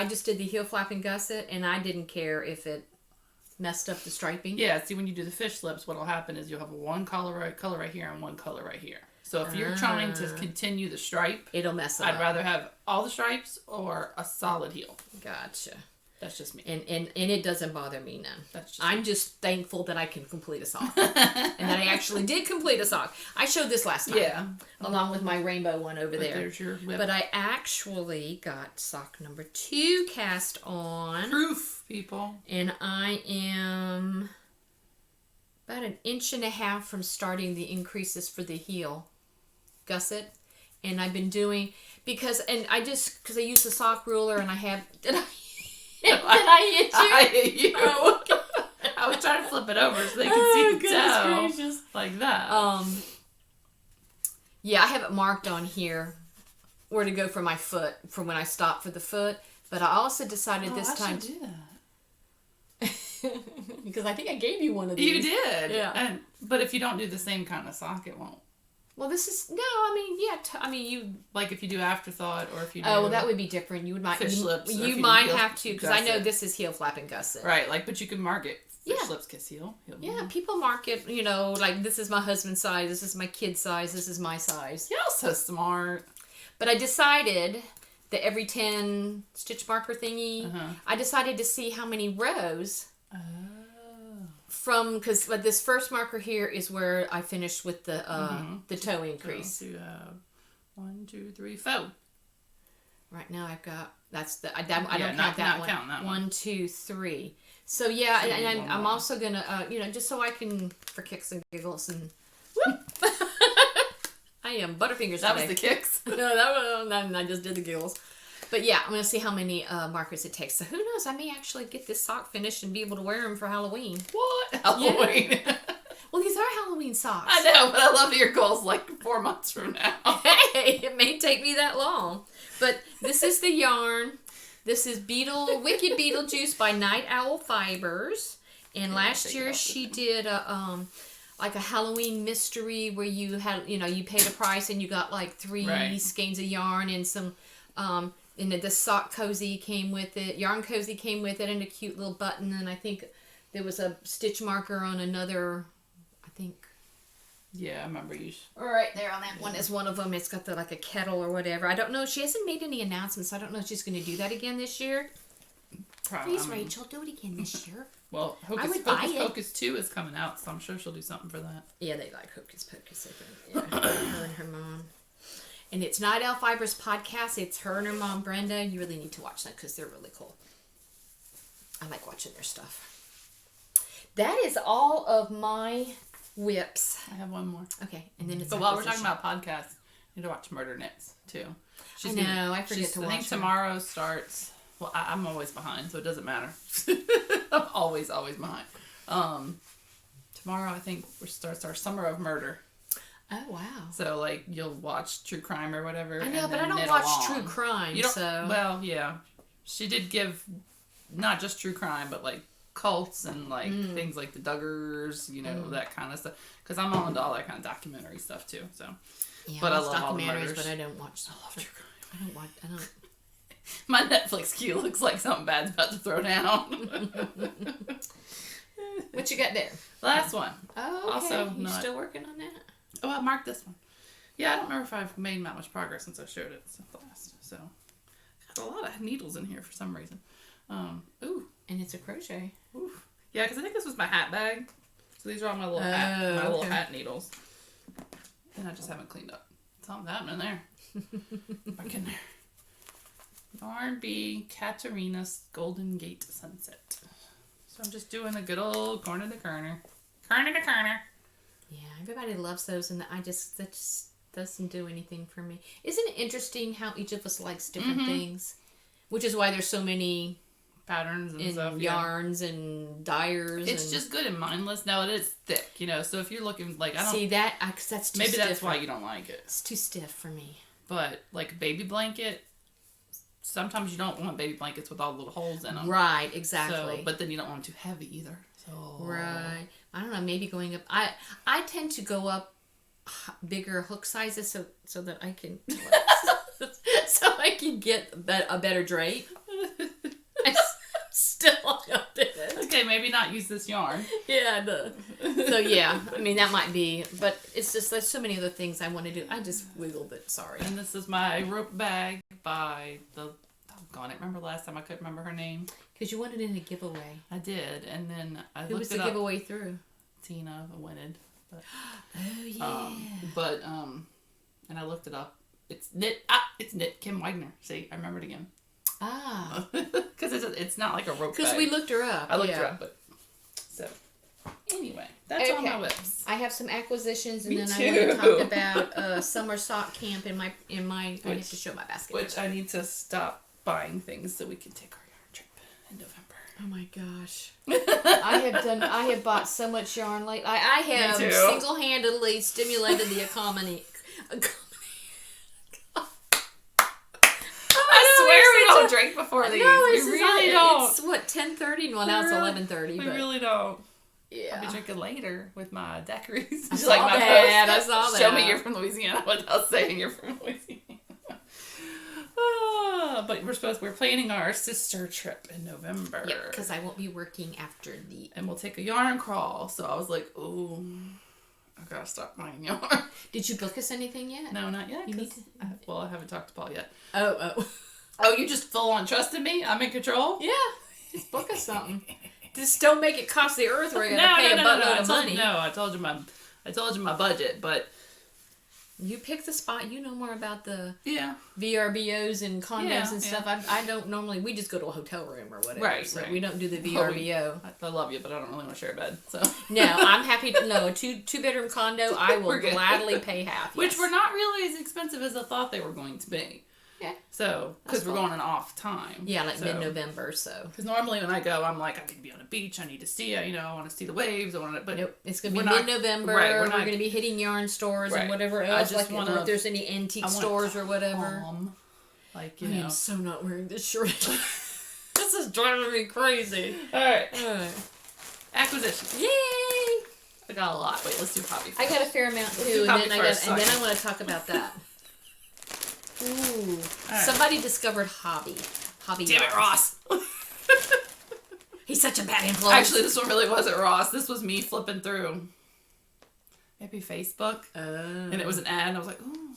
just did the heel flap and gusset, and I didn't care if it messed up the striping. yeah. See, when you do the fish lips, what'll happen is you'll have one color right here and one color right here. So if you're trying to continue the stripe, It'll mess it up. I'd rather have all the stripes or a solid heel. Gotcha. That's just me. And it doesn't bother me none. That's just I'm just thankful that I can complete a sock. And that I actually did complete a sock. I showed this last time. Yeah. Along with my rainbow one over there. There's your whip. But I actually got sock number 2 cast on. Proof, people. And I am about 1.5 inches from starting the increases for the heel gusset. And I've been doing, because I use the sock ruler and I have, did I hit you? I hit you. Oh, okay. I was trying to flip it over so they could see the toe. Gracious. Like that. Yeah, I have it marked on here where to go for my foot, from when I stopped for the foot. But I also decided this time I should do that. because I think I gave you one of these. You did. Yeah. But if you don't do the same kind of sock, it won't. Well, this is you. Like if you do afterthought, or if you do. Oh, well, that would be different. You might fish lips. You might have to, because I know this is heel flap and gusset. Right, but you can mark it. Fish Yeah. lips kiss heel. Yeah, people mark it. Like this is my husband's size. This is my kid's size. This is my size. You're so smart. But I decided that every 10 stitch marker thingy, I decided to see how many rows. Oh. Because this first marker here is where I finished with the toe increase. So you have 1, 2, 3, 4. Right now I've got I don't not count that one. count that one. 1, 2, 3. So yeah, So and one I'm more. also gonna just so I can, for kicks and giggles and I am Butterfingers That today. was the kicks. I just did the giggles. But yeah, I'm gonna see how many markers it takes. So who knows? I may actually get this sock finished and be able to wear them for Halloween. What? Halloween. Yeah. Well, these are Halloween socks. I know, but I love your goals like 4 months from now. Hey, it may take me that long. But this is the yarn. This is Wicked Beetlejuice by Night Owl Fibers. And last year she did a Halloween mystery where you had, you paid a price and you got like 3 skeins of yarn and some, and the sock cozy came with it, yarn cozy came with it, and a cute little button. And I think there was a stitch marker on another, I think. Yeah, I remember you. Right there on that one is one of them. It's got a kettle or whatever. I don't know. She hasn't made any announcements. So I don't know if she's going to do that again this year. Probably. Please, Rachel, do it again this year. Well, Hocus Pocus 2 is coming out, so I'm sure she'll do something for that. Yeah, they like Hocus Pocus. Yeah, her and her mom. And it's Night Owl Fibers podcast. It's her and her mom, Brenda. You really need to watch that because they're really cool. I like watching their stuff. That is all of my whips. I have one more. Okay, and then it's. But while we're talking about podcasts, you need to watch Murder Knits too. I forget to watch. I think tomorrow starts. Well, I'm always behind, so it doesn't matter. I'm always behind. Tomorrow I think starts our Summer of Murder. Oh wow! So like you'll watch true crime or whatever. I know, but I don't watch true crime. So well, yeah, she did give not just true crime, but like cults and like things like the Duggars, that kind of stuff. Because I'm all into all that kind of documentary stuff too. So, yeah, but I love all the documentaries, murders. but I don't watch. I love true crime. I don't. My Netflix queue looks like something bad's about to throw down. What you got there? Last one. Oh, okay. Also, you still working on that? Oh, I marked this one. Yeah, I don't remember if I've made that much progress since I showed it last. So, got a lot of needles in here for some reason. Ooh. And it's a crochet. Ooh. Yeah, because I think this was my hat bag. So these are all my little little hat needles. And I just haven't cleaned up. Something's happening there. Back in there. Yarn Bee Katarina's Golden Gate Sunset. So I'm just doing a good old corner to corner. Corner to corner. Yeah, everybody loves those, and that just doesn't do anything for me. Isn't it interesting how each of us likes different things? Which is why there's so many patterns and stuff, yarns and dyers. It's just good and mindless. Now it is thick, So if you're looking like I don't see that, cause that's too maybe stiff. That's why you don't like it. It's too stiff for me. But like a baby blanket, sometimes you don't want baby blankets with all the little holes in them. Right, exactly. So, but then you don't want them too heavy either. So right, I don't know. Maybe going up. I tend to go up bigger hook sizes so that I can so I can get a better drape. I still up it. Okay, maybe not use this yarn. Yeah, so yeah, I mean that might be, but it's just there's so many other things I want to do. I just wiggled it. Sorry. And this is my rope bag by the. I remember last time I couldn't remember her name. Because you wanted it in a giveaway. I did, and then I Who looked was it the up. giveaway through? Tina Winted. But, oh yeah. And I looked it up. It's knit. It's knit Kim Wagner. See, I remembered again. Ah. Because it's not like a rope bag. Because we looked her up. I looked her up, but so anyway, that's all my whips. I have some acquisitions, and Me then too. I want to talk about summer sock camp in my. I have to show my basket. Which I need to stop buying things so we can take our yarn trip in November. Oh my gosh. I have bought so much yarn lately. I have single-handedly stimulated the economy. I swear we don't drink before these. No, we really don't. It's what, 10:30? Well, now it's 11:30. We really don't. Yeah. I'll be drinking later with my daiquiris. I saw that. I saw that. Show me you're from Louisiana without saying you're from Louisiana. But we're planning our sister trip in November. Yeah, because I won't be working after the... And we'll take a yarn crawl. So I was like, ooh, I gotta stop buying yarn. Did you book us anything yet? No, not yet. You need to... Well, I haven't talked to Paul yet. Oh, you just full on trusted me? I'm in control? Yeah. Just book us something. Just don't make it cost the earth where you're going to pay a buttload of money. I told you my budget, but... You pick the spot. You know more about the VRBOs and condos and stuff. I don't normally. We just go to a hotel room or whatever. Right. We don't do the VRBO. I love you, but I don't really want to share a bed. So no, I'm happy to. No, a two bedroom condo. I will gladly pay half. Which were not really as expensive as I thought they were going to be. Yeah. So, because we're going an off time. Yeah, like mid-November, so. Because normally when I go, I'm like, I need to be on a beach. I need to see it. I want to see the waves. But nope, it's going to be mid-November. Right, we're going to be hitting yarn stores and whatever else. I just want to, if there's any antique stores or whatever. Like, I am so not wearing this shirt. This is driving me crazy. All right. Acquisition. Yay! I got a lot. Wait, let's do hobby first. I got a fair amount too, and then I want to talk about that. Ooh. Right. Somebody discovered hobby. Damn it, Ross. He's such a bad influence. Actually, this one really wasn't Ross. This was me flipping through. Maybe Facebook. And it was an ad, and I was like, ooh,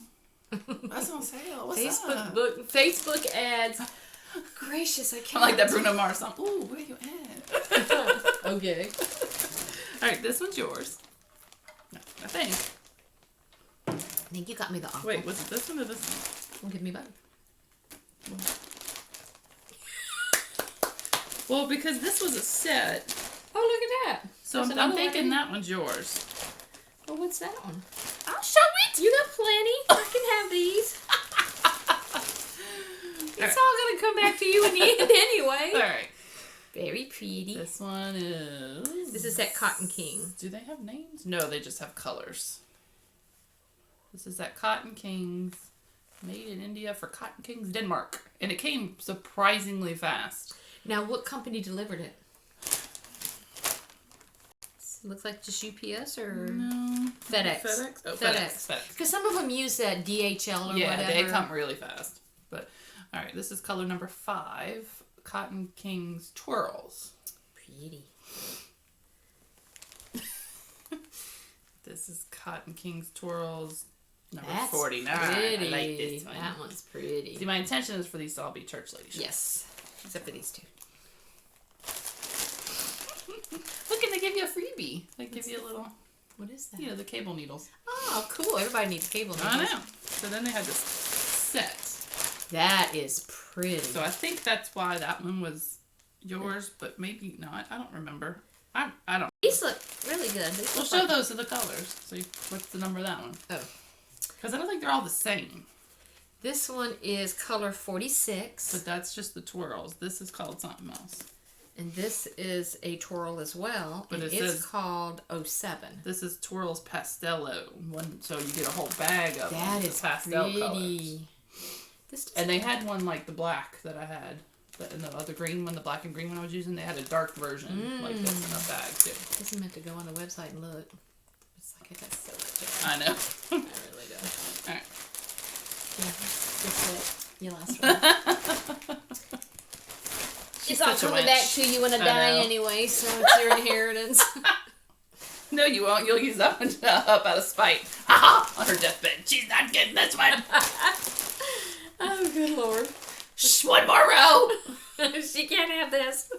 that's on sale. What's up? Facebook ads. Gracious, I can't. I like that Bruno Mars song. Ooh, where you at? Okay. All right, this one's yours. I think. I think you got me the awful. Wait, was it this one or this one? Well, give me both. Well, because this was a set. Oh, look at that. So I'm thinking that one's yours. Well, what's that one? I'll show it. You got plenty. I can have these. It's all gonna come back to you in the end anyway. All right. Very pretty. This one is... This is that Cotton King. Do they have names? No, they just have colors. This is that Cotton Kings. Made in India for Cotton Kings, Denmark. And it came surprisingly fast. Now, what company delivered it? Looks like just UPS or no. FedEx. FedEx? Oh, FedEx. Because some of them use that DHL or whatever. Yeah, they come really fast. But all right, this is color number 5, Cotton Kings Twirls. Pretty. This is Cotton Kings Twirls number That's 49. Pretty. I like this one. That one's pretty. See, my intention is for these to all be church lady shirts. Yes, except for these two. Look, and they give you a freebie. They give you a little... What is that? You know, the cable needles. Oh, cool. Everybody needs cable needles. I know. So then they had this set. That is pretty. So I think that's why that one was yours, but maybe not. I don't remember. I don't. These look really good. We'll show those to the colors. So what's the number of that one? Oh. Because I don't think they're all the same. This one is color 46. But that's just the twirls. This is called something else. And this is a twirl as well. But and it it's says, called 07. This is Twirls Pastello. One, so you get a whole bag of them. That is pastel pretty. colors. And they had one like the black that I had. And the other green one, the black and green one I was using, they had a dark version like this in a bag too. Doesn't have to go on the website and look. It's like I got so much. I know. I really do. Alright. Yeah, that's it. Your last one. It's all coming back to you when I die anyway, so it's your inheritance. No, you won't. You'll use that one up out of spite. Ha ha! On her deathbed. She's not getting this one. Oh, good Lord. Shh, one more row. She can't have this.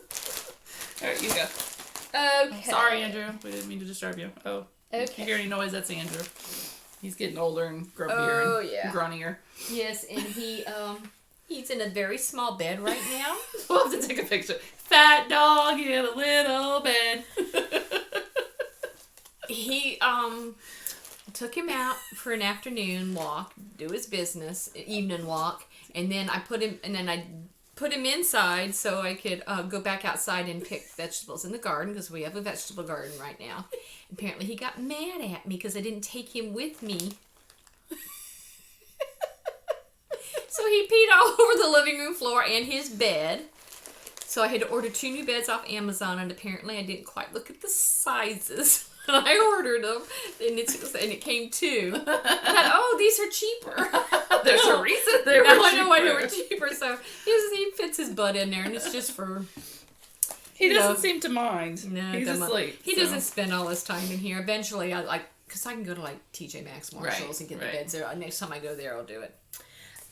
Alright, you go. Okay. Sorry, Andrew. We didn't mean to disturb you. Oh. Okay. If you hear any noise, that's Andrew. He's getting older and grumpier and gruntier. Yes, and he's in a very small bed right now. We'll have to take a picture. Fat dog in a little bed. He took him out for an afternoon walk, do his business, evening walk, and then I put him inside so I could go back outside and pick vegetables in the garden because we have a vegetable garden right now. Apparently he got mad at me because I didn't take him with me. So he peed all over the living room floor and his bed. So I had to order 2 new beds off Amazon, and apparently I didn't quite look at the sizes. And I ordered them, and it came 2. And I thought, oh, these are cheaper. There's a reason they were cheaper. I know why they were cheaper. So he fits his butt in there, and it's just for... He doesn't seem to mind. No, he's asleep. He doesn't spend all his time in here. Eventually, because I can go to TJ Maxx, Marshalls, and get the beds there. Next time I go there, I'll do it.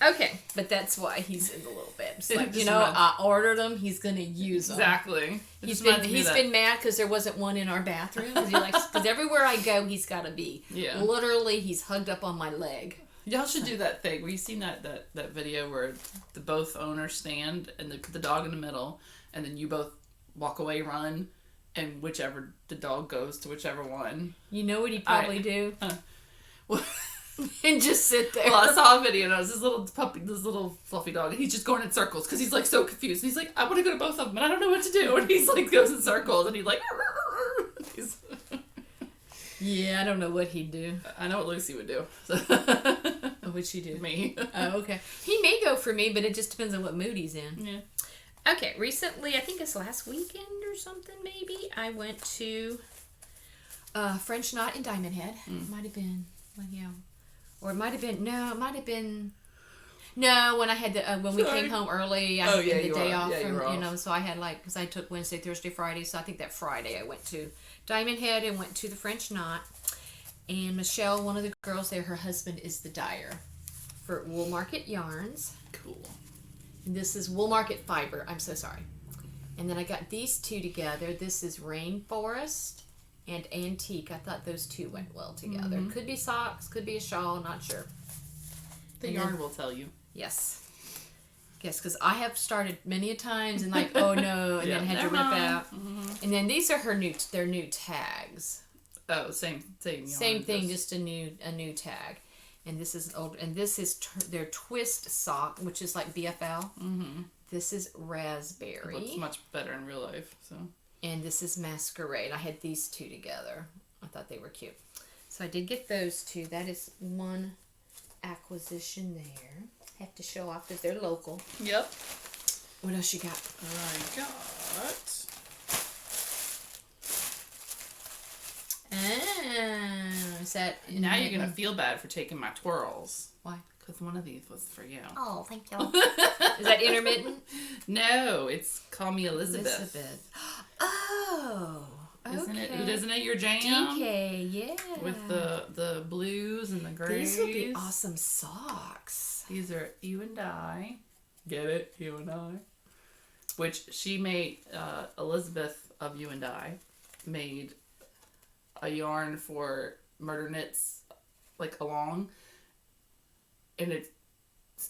Okay, but that's why he's in the little bed. It's like, I ordered them. He's gonna use them. Exactly. He's been mad because there wasn't one in our bathroom. Because everywhere I go, he's got to be. Yeah. Literally, he's hugged up on my leg. Y'all should do that thing. Where you seen that video where the both owners stand and the dog in the middle, and then you both walk away, run, and whichever the dog goes to whichever one. You know what he'd probably do? And just sit there. Well, I saw a video and it was this little puppy, this little fluffy dog, and he's just going in circles because he's so confused. He's like, I want to go to both of them, and I don't know what to do. And he's goes in circles, and he's like, yeah, I don't know what he'd do. I know what Lucy would do. What would she do? Me. Oh, okay. He may go for me, but it just depends on what mood he's in. Yeah. Okay, recently, I think it's last weekend or something, maybe, I went to French Knot in Diamond Head. Might have been, or it might have been, when I had when we came home early, I had the day off from, so I had because I took Wednesday, Thursday, Friday, so I think that Friday I went to Diamond Head and went to the French Knot. And Michelle, one of the girls there, her husband is the dyer for Wool Market Yarns. Cool. And this is Wool Market Fiber. I'm so sorry. And then I got these two together. This is Rainforest and Antique. I thought those two went well together. Mm-hmm. Could be socks, could be a shawl, not sure. The yarn will tell you. Yes. Yes, because I have started many a times and oh no, and then had to rip out. Mm-hmm. And then these are their new tags. Oh, same yarn. Same thing, just a new tag. And this is old, and this is their twist sock, which is like BFL. Mm-hmm. This is raspberry. It looks much better in real life. So. And this is masquerade. I had these two together. I thought they were cute. So I did get those two. That is one acquisition there. Have to show off because they're local. Yep. What else you got? I got. Is that now you're gonna feel bad for taking my twirls. Why? Because one of these was for you. Oh, thank you. Is that intermittent? No, it's Call Me Elizabeth. Oh, okay. Isn't it your jam? DK, yeah. With the blues and the grays. These would be awesome socks. These are You and I. Get it? You and I. Which she made, Elizabeth of You and I made a yarn for Murder Knits, like along. And it's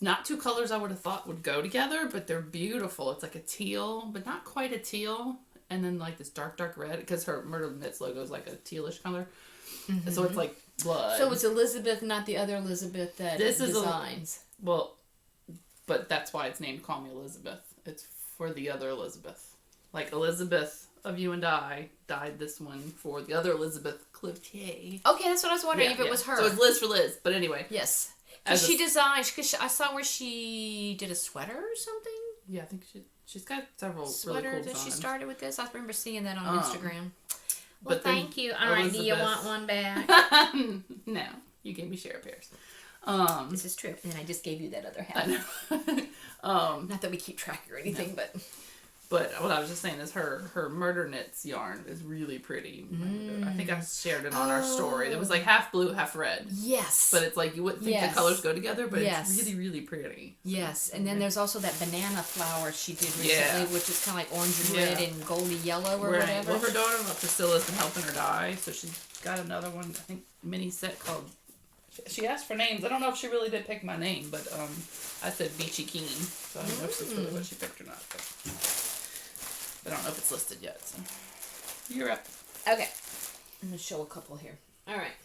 not two colors I would have thought would go together, but they're beautiful. It's like a teal, but not quite a teal. And then like this dark red, because her Murder Knits logo is like a tealish color. Mm-hmm. So it's like blood. So it's Elizabeth, not the other Elizabeth that this designs. Well, but that's why it's named Call Me Elizabeth. It's for the other Elizabeth. Like Elizabeth of You and I dyed this one for the other Elizabeth Cloutier. Okay, that's what I was wondering if it was her. So it's Liz for Liz, but anyway. Yes. Because she designed, because I saw where she did a sweater or something. Yeah, I think she's got several sweaters really cool that she designs. started with this. I remember seeing that on Instagram. Well, but thank you. All right, do you want one back? No, you gave me share pairs. This is true, and I just gave you that other half. Not that we keep track or anything, but what I was just saying is her Murder Knits yarn is really pretty. I think I shared it on our story. It was like half blue, half red. Yes. But it's like you wouldn't think the colors go together, but yes. it's really, really pretty. Yes, and then there's also that banana flower she did recently, which is kind of like orange and red and goldy yellow or whatever. Well, her daughter Priscilla's been helping her dye, so she's got another one, I think, mini set called. She asked for names. I don't know if she really did pick my name, but I said Beachy Keen, so I don't know if that's really what she picked or not. But I don't know if it's listed yet. So you're up. Okay, I'm gonna show a couple here. All right.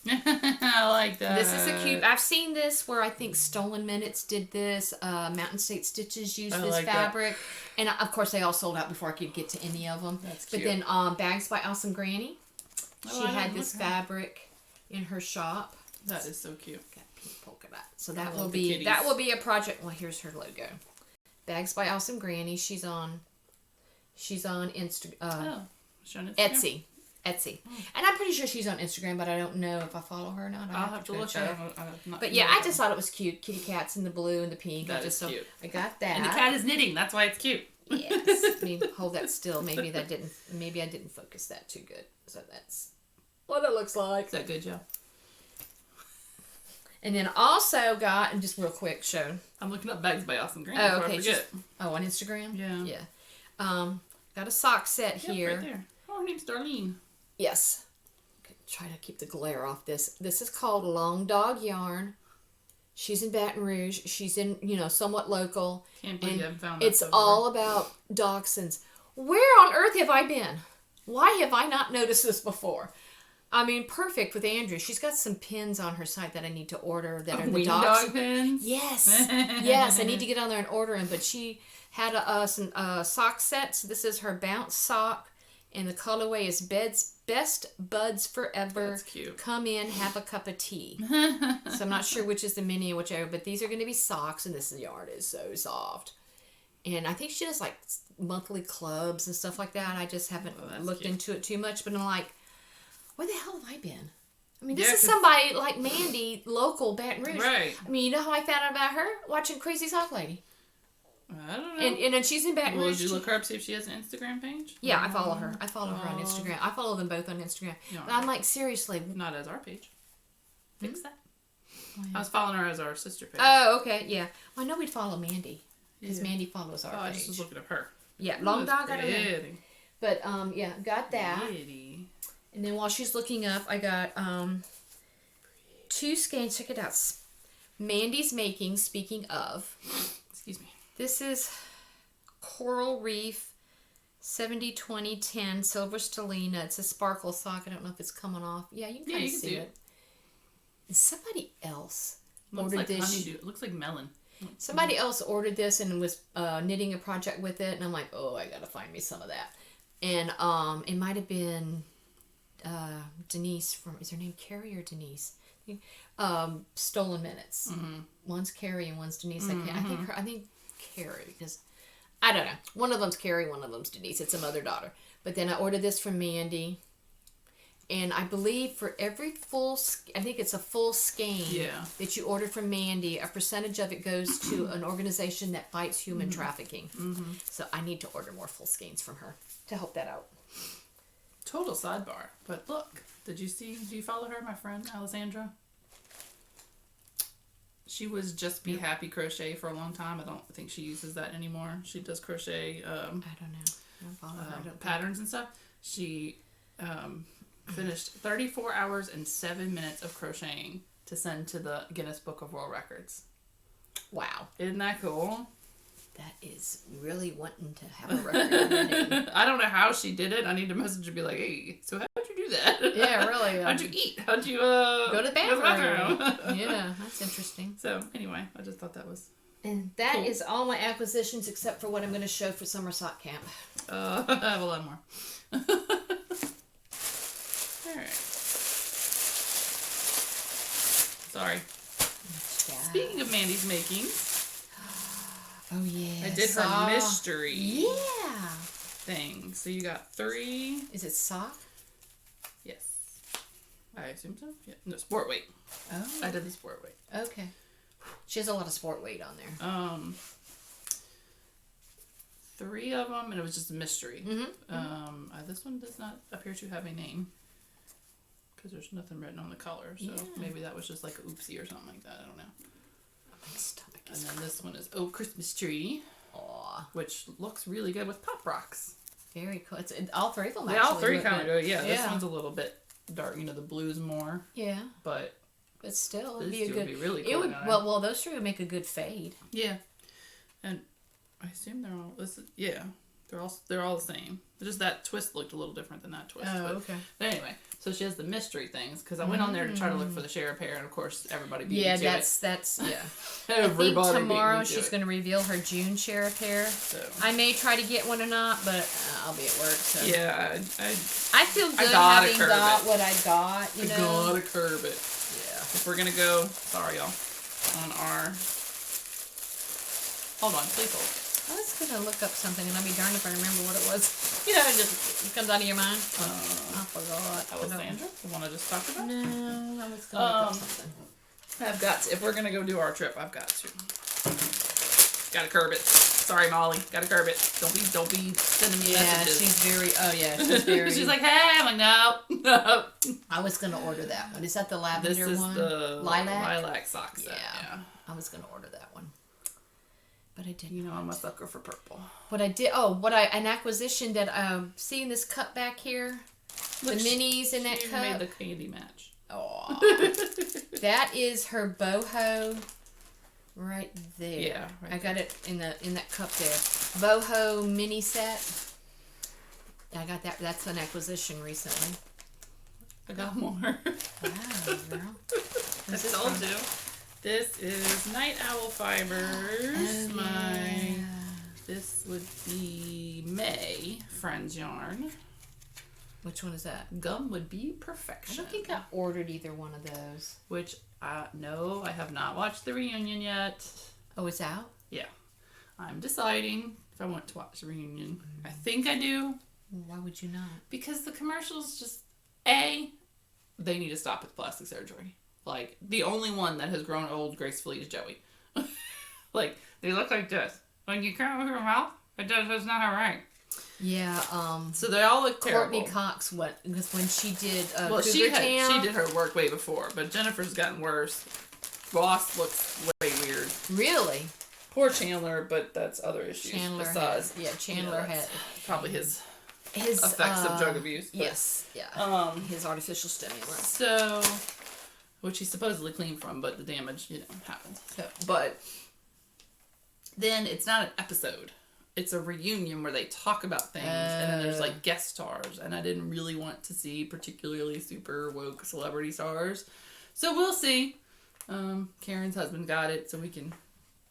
I like that. This is a cute. I've seen this where I think Stolen Minutes did this. Mountain State Stitches used this fabric, and of course they all sold out before I could get to any of them. That's cute. But then Bags by Awesome Granny, she had this fabric in her shop. That is so cute. Got pink polka dot. So that will be a project. Well, here's her logo. Bags by Awesome Granny. She's on Instagram. Etsy. And I'm pretty sure she's on Instagram, but I don't know if I follow her or not. I'll have to look at it. But yeah, I just thought it was cute. Kitty cats in the blue and the pink. That is cute. I got that. And the cat is knitting. That's why it's cute. Yes. I mean, hold that still. Maybe I didn't focus that too good. So that's what it looks like. Is that good, Joe? And then also got, and just real quick, show. I'm looking up Bags by Awesome Granny. Oh, okay. On Instagram? Yeah. Yeah. Got a sock set here. Right there. Oh, her name's Darlene. Yes. Try to keep the glare off this. This is called Long Dog Yarn. She's in Baton Rouge. She's in, somewhat local. Can't believe you haven't found that. It's all about dachshunds. Where on earth have I been? Why have I not noticed this before? I mean, perfect with Andrew. She's got some pins on her site that I need to order that are the dog pins? Yes. Yes, I need to get on there and order them. But she had some sock sets. This is her bounce sock. And the colorway is Best Buds Forever. That's cute. Come in, have a cup of tea. So I'm not sure which is the mini or whichever, but these are going to be socks, and this yarn is so soft. And I think she does like monthly clubs and stuff like that. I just haven't looked into it too much, but I'm like, where the hell have I been? I mean, this is somebody like Mandy, local Baton Rouge. Right. I mean, you know how I found out about her? Watching Crazy Sock Lady. I don't know. And then she's in Baton Rouge. Did you look her up, see if she has an Instagram page? Yeah, I follow her. I follow her on Instagram. I follow them both on Instagram. But I'm like, seriously. Not as our page. Fix that. I was following her as our sister page. Oh, okay. Yeah. Well, I know we'd follow Mandy. Because Mandy follows our page. I just was looking at her. Yeah, Long Dog. I don't know. But, yeah, got that. Pretty. And then while she's looking up, I got 2 skeins. Check it out. Mandy's Making, speaking of. Excuse me. This is Coral Reef 70-20-10 silver stellina. It's a sparkle sock. I don't know if it's coming off. Yeah, you can kind of see it. Somebody else ordered this. Honeydew. It looks like melon. Somebody else ordered this and was knitting a project with it, and I'm like, oh, I gotta find me some of that. And it might have been Denise from, is her name Carrie or Denise? Stolen Minutes. Mm-hmm. One's Carrie and one's Denise. Mm-hmm. I think Carrie, because I don't know. One of them's Carrie, one of them's Denise. It's a mother-daughter. But then I ordered this from Mandy. And I believe for every I think it's a full skein that you order from Mandy, a percentage of it goes to an organization that fights human trafficking. Mm-hmm. So I need to order more full skeins from her to help that out. Total sidebar. But look, do you follow her, my friend, Alessandra? She was Just Be Happy Crochet for a long time. I don't think she uses that anymore. She does crochet I don't know. I don't follow her. Patterns and stuff. She finished 34 hours and 7 minutes of crocheting to send to the Guinness Book of World Records. Wow. Isn't that cool? That is really wanting to have a record. I don't know how she did it. I need to message her and be like, hey, so how'd you do that? Yeah, really. How'd you eat? How'd you go to the bathroom? Yeah, that's interesting. So anyway, I just thought that was And that is all my acquisitions except for what I'm going to show for summer sock camp. I have a lot more. Alright. Sorry. Yeah. Speaking of Mandy's makings. Oh, yeah. I did her mystery thing. So you got 3. Is it sock? Yes. I assume so. Yeah. No, sport weight. Oh. I did the sport weight. Okay. She has a lot of sport weight on there. 3 of them, and it was just a mystery. Mm-hmm. This one does not appear to have a name because there's nothing written on the collar, so maybe that was just like a oopsie or something like that. I don't know. My stomach is and then this one is Christmas Tree, which looks really good with pop rocks. Very cool. It's all 3 of them. They all 3 kind of do. Yeah, this one's a little bit dark. The blue's more. Yeah. But still, it'd be be really cool. It would. Well, those 3 would make a good fade. Yeah, and I assume they're all. They're all the same. Just that twist looked a little different than that twist. Oh, okay. But anyway, so she has the mystery things because I went on there to try to look for the share pair, and of course everybody beat me to that's it. Everybody. I think tomorrow she's going to reveal her June share pair. So I may try to get one or not, but I'll be at work. So yeah, I feel good having got what I got. I gotta curb it. Yeah. If we're gonna go, sorry y'all, on our. Hold on, please hold. I was going to look up something, and I'll be darned if I remember what it was. It just comes out of your mind. I forgot. Alessandra? The one I just talked about? No, I was going to look up something. I've got to. If we're going to go do our trip, I've got to. Gotta curb it. Sorry, Molly. Gotta curb it. Don't be sending me messages. She's very... She's like, hey. I'm like, no. I was going to order that one. Is that the lavender one? This is the lilac sock set. Yeah. I was going to order that one. But I didn't. I'm a sucker for purple. What I did, an acquisition that seeing this cup back here, look, the minis in that cup. She made the candy match. Oh, that is her boho, right there. Yeah, I got it in that cup there. Boho mini set. I got that. That's an acquisition recently. I got more. Wow, girl. I told you. This is Night Owl Fibers. This would be May Friends Yarn. Which one is that? Gum Would Be Perfection. I don't think I ordered either one of those. Which, no, I have not watched the reunion yet. Oh, it's out? Yeah. I'm deciding if I want to watch the reunion. I think I do. Why would you not? Because the commercials just, they need to stop with plastic surgery. Like, the only one that has grown old gracefully is Joey. Like, they look like this. When you come with your mouth, that's not alright. Yeah, so they all look terrible. Courtney Cox, because when she did she did her work way before, but Jennifer's gotten worse. Ross looks way weird. Really? Poor Chandler, but that's other issues. Chandler had probably his effects of drug abuse. But, yes, yeah. His artificial stimulants. So, which he's supposedly clean from, but the damage, happens. So, but then it's not an episode it's a reunion where they talk about things, and then there's like guest stars, and I didn't really want to see particularly super woke celebrity stars, so we'll see. Karen's husband got it, so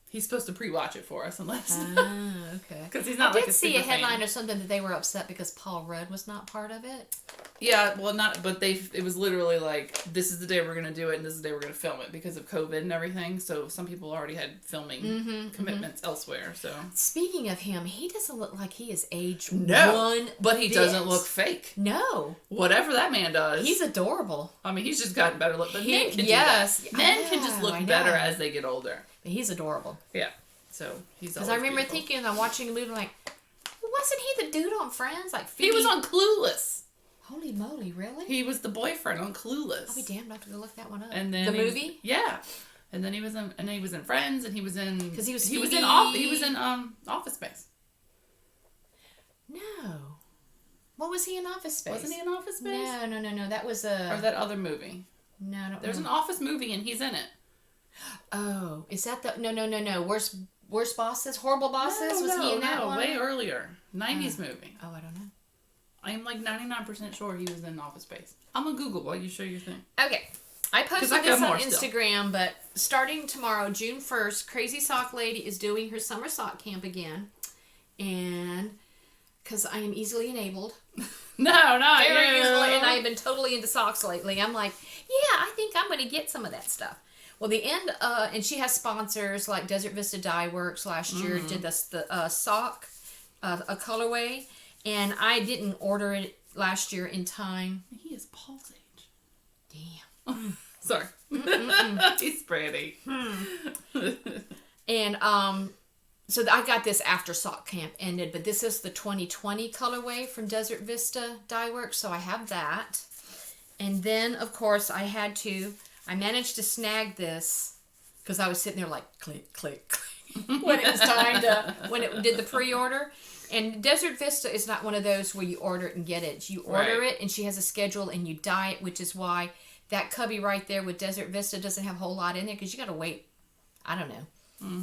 he's supposed to pre-watch it for us unless okay, because he's not. I did see a headline or something that they were upset because Paul Rudd was not part of it. Yeah, well, but it was literally like, this is the day we're gonna do it, and this is the day we're gonna film it because of COVID and everything. So some people already had filming commitments elsewhere. So speaking of him, he doesn't look like he is aged one but he bit. Doesn't look fake. No, whatever that man does, he's adorable. I mean, he's just gotten better look. But men can do that. Men can just look better as they get older. He's adorable. Yeah, so he's. Because I remember thinking, I'm watching a movie, like, wasn't he the dude on Friends? Like, he was on Clueless. Holy moly, really? He was the boyfriend on Clueless. I'll be damned, I have to go look that one up. And then the movie? Yeah. And then he was in Friends, and he was in because he was in Office Space. No. What was he in Office Space? Wasn't he in Office Space? No. That was or that other movie. No, I don't There's know. an Office movie, and he's in it. Oh, is that the no? Worst Bosses, Horrible Bosses? Was he in that one? Way earlier, 90s movie. Oh, I don't know. I'm like 99% sure he was in Office Space. I'm gonna Google while you show your thing. Okay. I posted this on Instagram, but starting tomorrow, June 1st, Crazy Sock Lady is doing her summer sock camp again. And because I am easily enabled. No, not Very you. easily, and I've been totally into socks lately. I'm like, yeah, I think I'm going to get some of that stuff. Well, and she has sponsors like Desert Vista Dye Works last year did the sock, a colorway, and I didn't order it last year in time. He is Paul's age. Damn. Sorry. He's pretty. And so I got this after sock camp ended, but this is the 2020 colorway from Desert Vista Dye Works, so I have that. And then, of course, I managed to snag this because I was sitting there like click, click, click when it was when it did the pre-order. And Desert Vista is not one of those where you order it and get it. You order it, and she has a schedule, and you dye it, which is why that cubby right there with Desert Vista doesn't have a whole lot in there because you got to wait, I don't know,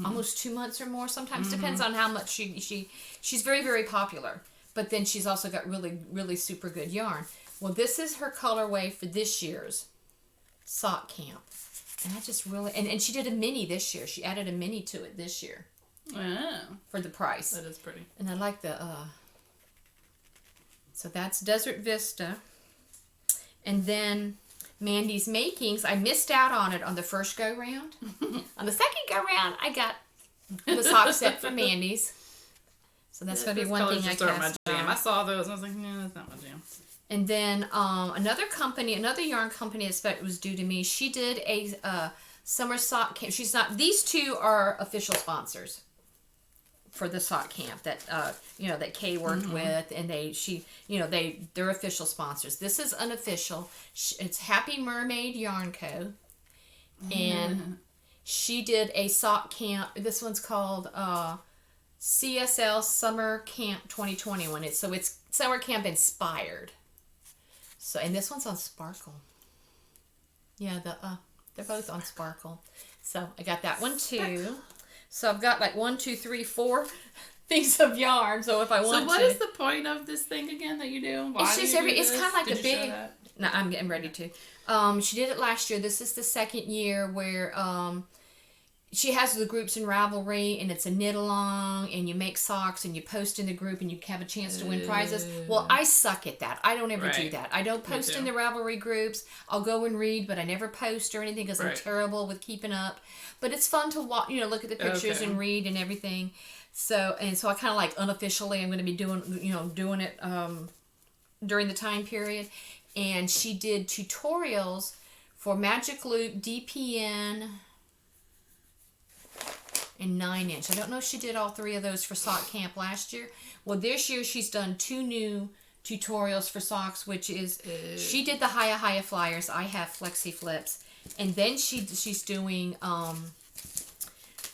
almost 2 months or more. Sometimes depends on how much she's very, very popular. But then she's also got really, really super good yarn. Well, this is her colorway for this year's sock camp. And I just really... And she did a mini this year. She added a mini to it this year. Oh. For the price. That is pretty. And I like the... So that's Desert Vista. And then Mandy's Makings. I missed out on it on the first go-round. On the second go-round, I got the sock set for Mandy's. So that's going to be one thing I cast on. I saw those and I was like, no, that's not my jam. And then another yarn company that was due to me, she did a summer sock camp. These two are official sponsors for the sock camp that that Kay worked with, and they're official sponsors. This is unofficial. It's Happy Mermaid Yarn Co. And she did a sock camp. This one's called CSL Summer Camp 2021. It's summer camp inspired. So, and this one's on Sparkle. Yeah, they're both on Sparkle. So I got that one too. So I've got like 1, 2, 3, 4 things of yarn. So if I want to. So what is the point of this thing again that you do? Why it's just it's kind of like Did a big. No, I'm getting ready to. She did it last year. This is the second year where she has the groups in Ravelry, and it's a knit along, and you make socks, and you post in the group, and you have a chance to win prizes. Well, I suck at that. I don't ever do that. I don't post in the Ravelry groups. I'll go and read, but I never post or anything because I'm terrible with keeping up. But it's fun to watch, look at the pictures and read and everything. So I kind of like unofficially, I'm going to be doing it during the time period. And she did tutorials for Magic Loop, DPN, and 9-inch. I don't know if she did all 3 of those for sock camp last year. Well, this year she's done 2 new tutorials for socks, which is she did the Hiya Flyers. I have Flexi Flips, and then she's doing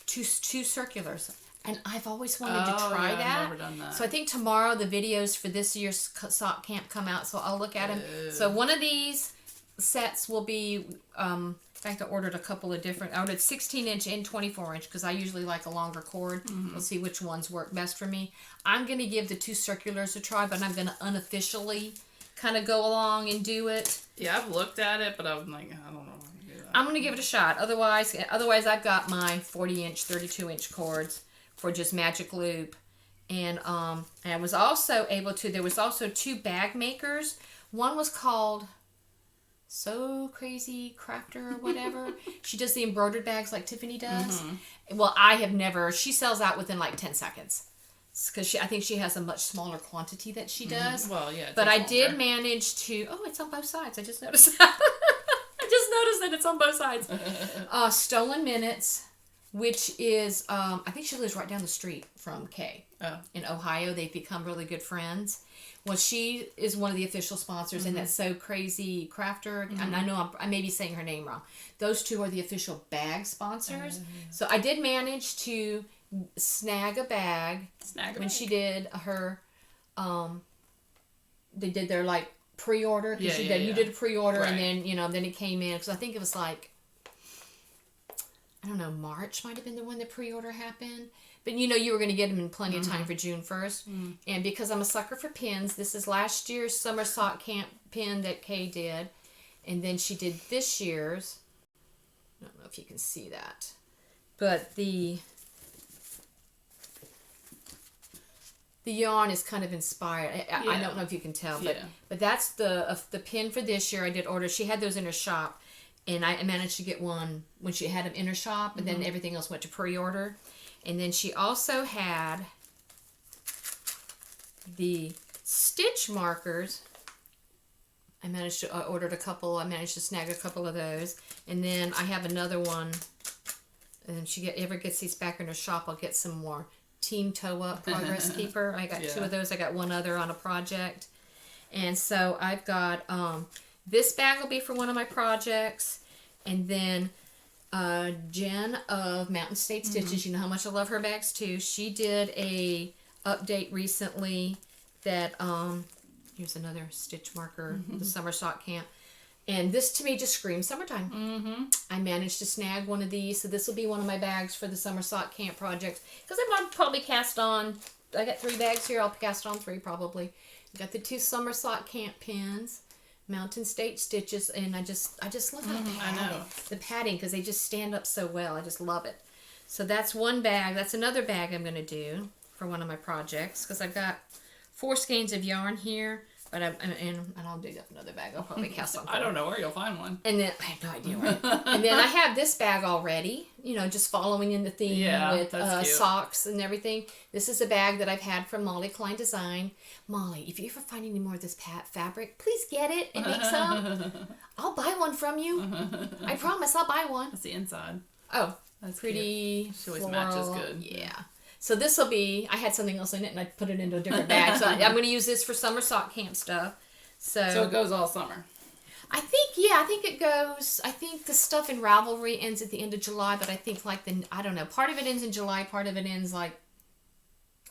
2 circulars. And I've always wanted to try that. I've never done that. So I think tomorrow the videos for this year's sock camp come out, so I'll look at them. So one of these sets will be In fact, I ordered a couple of different. I ordered 16-inch and 24-inch because I usually like a longer cord. We'll see which ones work best for me. I'm going to give the 2 circulars a try, but I'm going to unofficially kind of go along and do it. Yeah, I've looked at it, but I'm like, I don't know how to do that. I'm going to give it a shot. Otherwise, I've got my 40-inch, 32-inch cords for just magic loop. And I was also able to, there was also 2 bag makers. One was called So Crazy Crafter or whatever. She does the embroidered bags like Tiffany does. Well, I have never, she sells out within like 10 seconds. Because I think she has a much smaller quantity that she does. Well, yeah. But I did manage to, it's on both sides. I just noticed that. I just noticed that it's on both sides. Stolen Minutes, which is, I think she lives right down the street from Kay. In Ohio. They've become really good friends. Well, she is one of the official sponsors, and that's So Crazy Crafter. And I know I may be saying her name wrong. Those 2 are the official bag sponsors. So I did manage to snag a bag when she did her. They did their like pre-order. You did a pre-order, right. And then then it came in because I think it was like, I don't know, March might have been the when the pre-order happened. But you were going to get them in plenty of time for June 1st. And because I'm a sucker for pins, this is last year's Summer Sock Camp pin that Kay did. And then she did this year's. I don't know if you can see that. But the yarn is kind of inspired. I don't know if you can tell. But that's the pin for this year I did order. She had those in her shop. And I managed to get one when she had them in her shop. And then everything else went to pre-order. And then she also had the stitch markers. I managed to ordered a couple. I managed to snag a couple of those. And then I have another one. And if she ever gets these back in her shop, I'll get some more Team Toe Up Progress Keeper. I got 2 of those. I got one other on a project. And so I've got this bag will be for one of my projects. And then Jen of Mountain State Stitches, you know how much I love her bags too. She did a update recently that here's another stitch marker, the Summer Sock Camp, and this to me just screams summertime. I managed to snag one of these, so this will be one of my bags for the Summer Sock Camp project because I'm probably cast on. I got 3 bags here. I'll cast on 3 probably. Got the 2 Summer Sock Camp pins. Mountain State Stitches, and I just love the padding because they just stand up so well. I just love it. So that's one bag. That's another bag I'm going to do for one of my projects because I've got 4 skeins of yarn here, but I'll dig up another bag. I'll probably cast on 4. I don't know where you'll find one. And then I have no idea where. And then I have this bag already. just following in the theme with socks and everything. This is a bag that I've had from Molly Klein Design. Molly, if you ever find any more of this fabric, please get it and make some. I'll buy one from you. I promise I'll buy one. That's the inside. Oh, that's pretty. Cute. She always matches good. Yeah. So this will be, I had something else in it and I put it into a different bag. So I'm going to use this for Summer Sock Camp stuff. So it goes all summer. I think it goes, I think the stuff in Ravelry ends at the end of July, but I think I don't know, part of it ends in July, part of it ends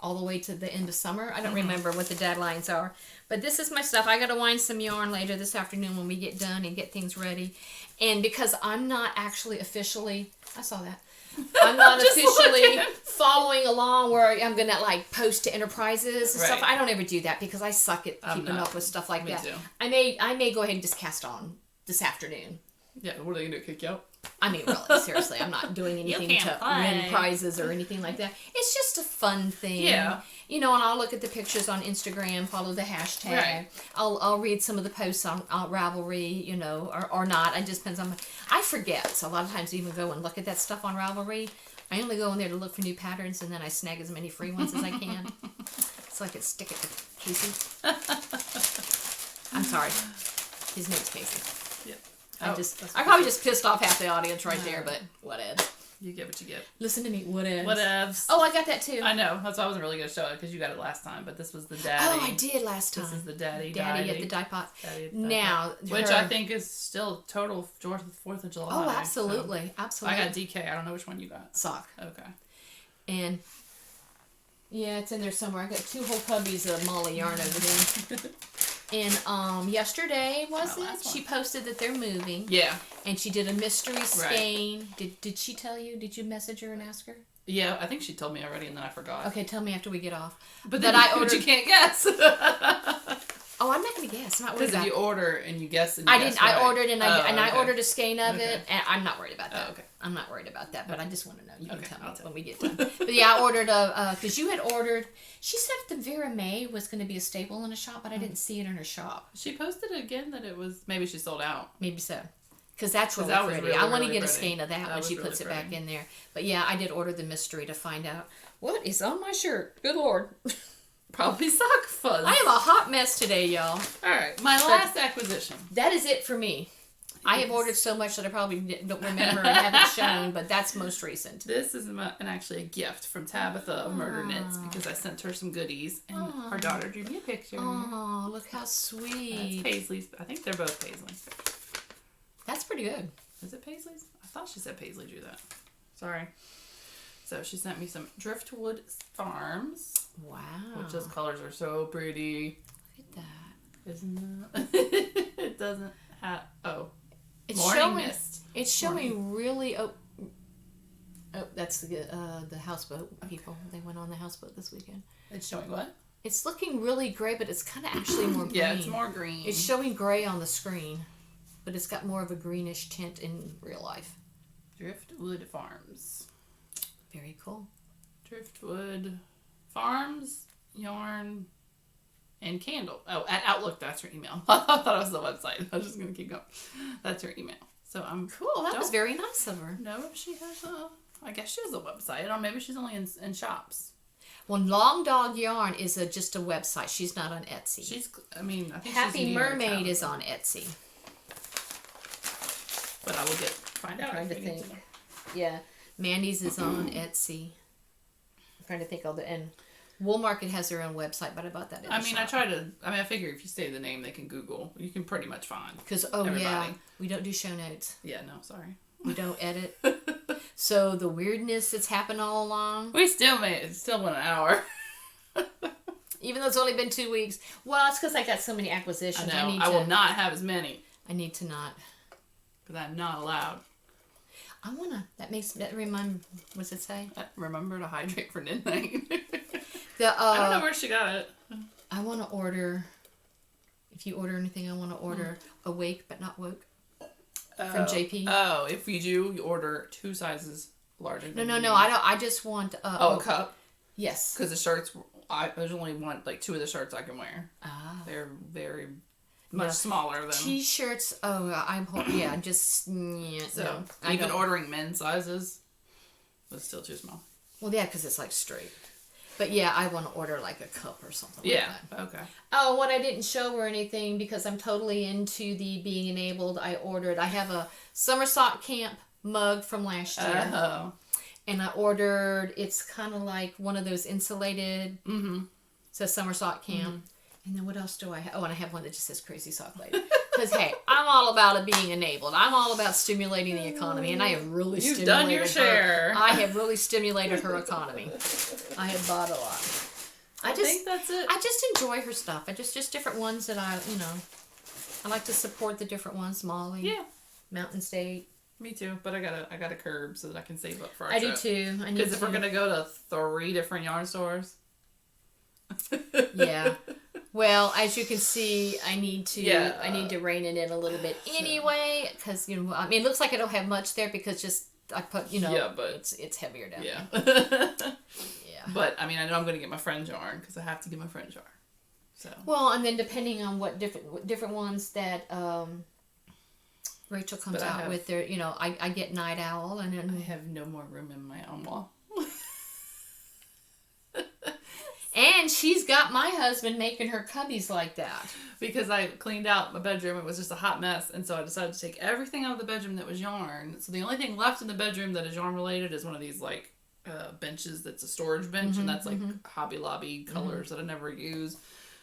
all the way to the end of summer. I don't remember what the deadlines are. But this is my stuff. I got to wind some yarn later this afternoon when we get done and get things ready. And because I'm not actually officially, I saw that. I'm not officially following along where I'm going to post to enterprises and stuff. I don't ever do that because I suck at keeping up with stuff like that. Too. I may go ahead and just cast on this afternoon. Yeah, what are they going to do, kick you out? I mean, really, seriously, I'm not doing anything to win prizes or anything like that. It's just a fun thing. Yeah. And I'll look at the pictures on Instagram, follow the hashtag. Right. I'll read some of the posts on Ravelry, or not. It just depends on I forget. So a lot of times I even go and look at that stuff on Ravelry. I only go in there to look for new patterns, and then I snag as many free ones as I can. So I can stick it to Casey. I'm sorry. His name's Casey. Yep. I probably just pissed off half the audience right there, but whatevs. You get what you get. Listen to me, whatevs. Whatevs. Oh, I got that too. I know. That's why I wasn't really going to show it because you got it last time, but this was the daddy. Oh, I did last time. This is the daddy at the dye pot. Now, which I think is still total 4th of July. Oh, absolutely. So Absolutely. I got DK. I don't know which one you got. Sock. Okay. And yeah, it's in there somewhere. I got 2 whole cubbies of Molly yarn over there. And yesterday was Oh, it? last one. She posted that they're moving. Yeah. And she did a mystery skein. Did she tell you? Did you message her and ask her? Yeah, I think she told me already, and then I forgot. Okay, tell me after we get off. But then you can't guess. Oh, I'm not gonna guess. I'm not worried Because about if you it. order and you guess and I you didn't. guess right. I ordered and I okay. ordered a skein of it, and I'm not worried about that. Oh, okay. I'm not worried about that, but I just want to know. You can tell me when we get done. you. But yeah, I ordered because you had ordered. She said that Vera May was going to be a staple in a shop, but I didn't see it in her shop. She posted again that it was maybe she sold out. Maybe so. Because that's really that was pretty. really, I want to really get a pretty. skein of that when she really puts it pretty. back in there. But yeah, I did order the mystery to find out what is on my shirt. Good Lord. Probably sock fuzz. I am a hot mess today, y'all. Alright, my last acquisition. That is it for me. I have ordered so much that I probably don't remember and haven't shown, but that's most recent. This is actually a gift from Tabitha of Murder Knits because I sent her some goodies and her daughter drew me a picture. Oh, look how sweet. That's Paisley's. I think they're both Paisley. That's pretty good. Is it Paisley's? I thought she said Paisley drew that. Sorry. So she sent me some Driftwood Farms. Wow. Which those colors are so pretty. Look at that. Isn't that? It doesn't have. Oh. It's Morning showing. mist. It's showing really. Oh, that's the houseboat people. They went on the houseboat this weekend. It's showing what? It's looking really gray, but it's kind of actually more green. Yeah, it's more green. It's showing gray on the screen, but it's got more of a greenish tint in real life. Driftwood Farms. Very cool. Driftwood Farms, yarn, and candle. Oh, at Outlook, that's her email. I thought it was the website. I was just going to keep going. That's her email. So I'm Cool. That was very nice of her. know if she has a... I guess she has a website, or maybe she's only in shops. Well, Long Dog Yarn is just a website. She's not on Etsy. I think Happy she's Mermaid is on Etsy. But I will find out. Trying to think. Yeah. Mandy's is on Etsy. I'm trying to think of the... And Wool Market has their own website, but I bought that in the shop. I figure if you say the name, they can Google. You can pretty much find. Because, we don't do show notes. Yeah, no, sorry. We don't edit. So the weirdness that's happened all along. We still went an hour. Even though it's only been 2 weeks. Well, it's because I got so many acquisitions. I know. I will not have as many. I need to not. Because I'm not allowed. I want to. That remind. What's it say? Remember to hydrate for midnight. I don't know where she got it. I want to order. If you order anything, I want to order Awake but Not Woke from JP. Oh, if you do, you order 2 sizes larger. No. I don't. I just want. A cup. Yes. Because the shirts, there's only 2 of the shirts I can wear. Ah. They're very much smaller than T-shirts. Just so. No, Even ordering men's sizes was still too small. Well, yeah, because it's like straight. But yeah, I want to order like a cup or something like that. Okay. Oh, what I didn't show or anything because I'm totally into the being enabled. I have a summer sock camp mug from last year. Oh. And I ordered, it's kind of like one of those insulated, says summer sock camp. Mm-hmm. And then what else do I have? Oh, and I have one that just says crazy sock lady. Because, hey, I'm all about it being enabled. I'm all about stimulating the economy. And I have really You've done your share. I have really stimulated her economy. I have bought a lot. I think that's it. I just enjoy her stuff. I just different ones that I like to support the different ones. Molly. Yeah. Mountain State. Me too, but I gotta curb so that I can save up for our I trip. do too. Because if we're gonna go to 3 different yarn stores. Yeah. Well, as you can see, I need to rein it in a little bit anyway, because it looks like I don't have much there because I put but it's heavier down there. Yeah. But I know I'm gonna get my friend's yarn because I have to get my friend's yarn. So. Well, and then depending on what different ones that Rachel comes out with, there, I get Night Owl, and then I have no more room in my own wall. And she's got my husband making her cubbies like that. Because I cleaned out my bedroom. It was just a hot mess. And so I decided to take everything out of the bedroom that was yarn. So the only thing left in the bedroom that is yarn related is one of these benches that's a storage bench. And that's Hobby Lobby colors that I never use.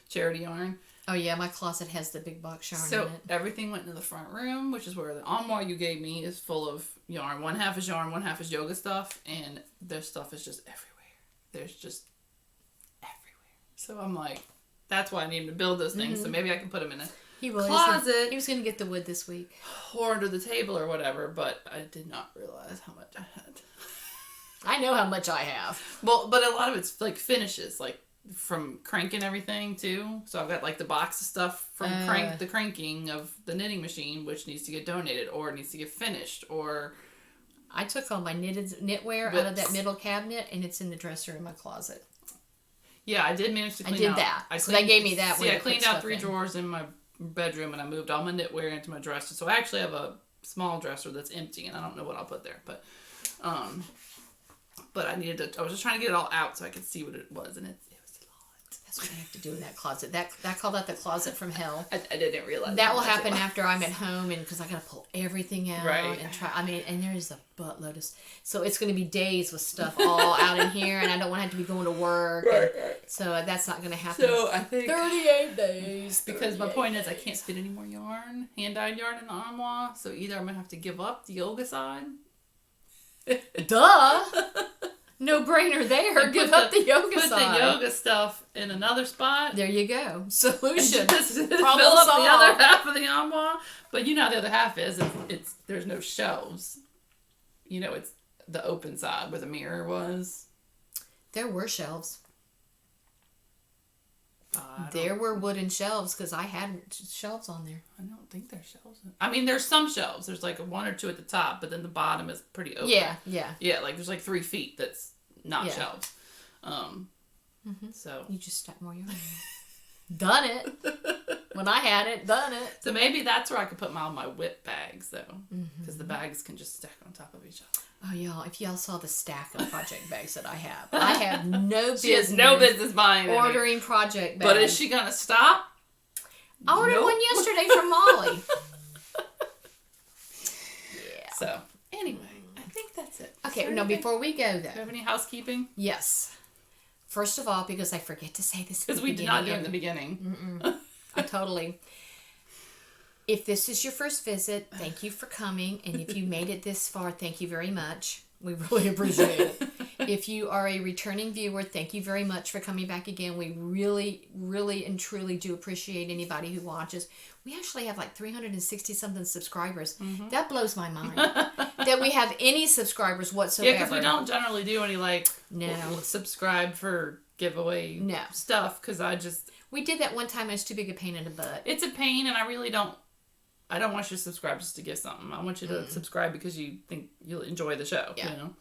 Charity yarn. Oh yeah, my closet has the big box yarn in it. Everything went into the front room, which is where the armoire you gave me is full of yarn. 1/2 is yarn, 1/2 is yoga stuff. And their stuff is just everywhere. There's just... So I'm like, that's why I need him to build those things. So maybe I can put them in a closet. He was going to get the wood this week. Or under the table or whatever, but I did not realize how much I had. I know how much I have. Well, but a lot of it's like finishes, like from cranking everything too. So I've got like the box of stuff from the cranking of the knitting machine, which needs to get donated or needs to get finished. Or I took all my knitwear out of that middle cabinet, and it's in the dresser in my closet. Yeah, I did manage to clean out. I did that. So they gave me that. See, I cleaned out 3 drawers in my bedroom, and I moved all my knitwear into my dresser. So I actually have a small dresser that's empty, and I don't know what I'll put there. But I needed to. I was just trying to get it all out so I could see what it was, and it was a lot. That's what I have to do in that closet. That called that the closet from hell. I didn't realize that will happen after I'm at home, and because I got to pull everything out and try. I mean, and there is a buttload of. So it's going to be days with stuff all out in here, and I don't want to have to be going to work. Right. So that's not going to happen. So I think 38 days. Because my point is, I can't spin any more yarn, hand-dyed yarn in the armoire. So either I'm going to have to give up the yoga side. Duh. No brainer there. Give up the yoga side. Put the yoga stuff in another spot. There you go. Solution. Just fill up the other half of the armoire. But you know how the other half is. It's there's no shelves. You know, it's the open side where the mirror was. There were shelves. There were wooden shelves because I had shelves on there. I don't think there's shelves. I mean, there's some shelves. There's like 1 or 2 at the top, but then the bottom is pretty open. Yeah. Yeah, like there's like 3 feet that's not shelves. So you just stack more yarn. Done it. When I had it, done it. So maybe that's where I could put all my whip bags though, because the bags can just stack on top of each other. Oh, y'all, if y'all saw the stack of project bags that I have no business. She has no business buying ordering project bags. But is she going to stop? I ordered one yesterday from Molly. Yeah. So, anyway, I think that's it. Okay, no, before we go, though. Do you have any housekeeping? Yes. First of all, because I forget to say this because we did not do it in the beginning. I totally. If this is your first visit, thank you for coming. And if you made it this far, thank you very much. We really appreciate it. If you are a returning viewer, thank you very much for coming back again. We really, really and truly do appreciate anybody who watches. We actually have like 360-something subscribers. That blows my mind. That we have any subscribers whatsoever. Yeah, because we don't generally do any subscribe for giveaway stuff. Because we did that one time and it's too big a pain in the butt. It's a pain and I really don't. I don't want you to subscribe just to get something. I want you to subscribe because you think you'll enjoy the show. Yeah. You know?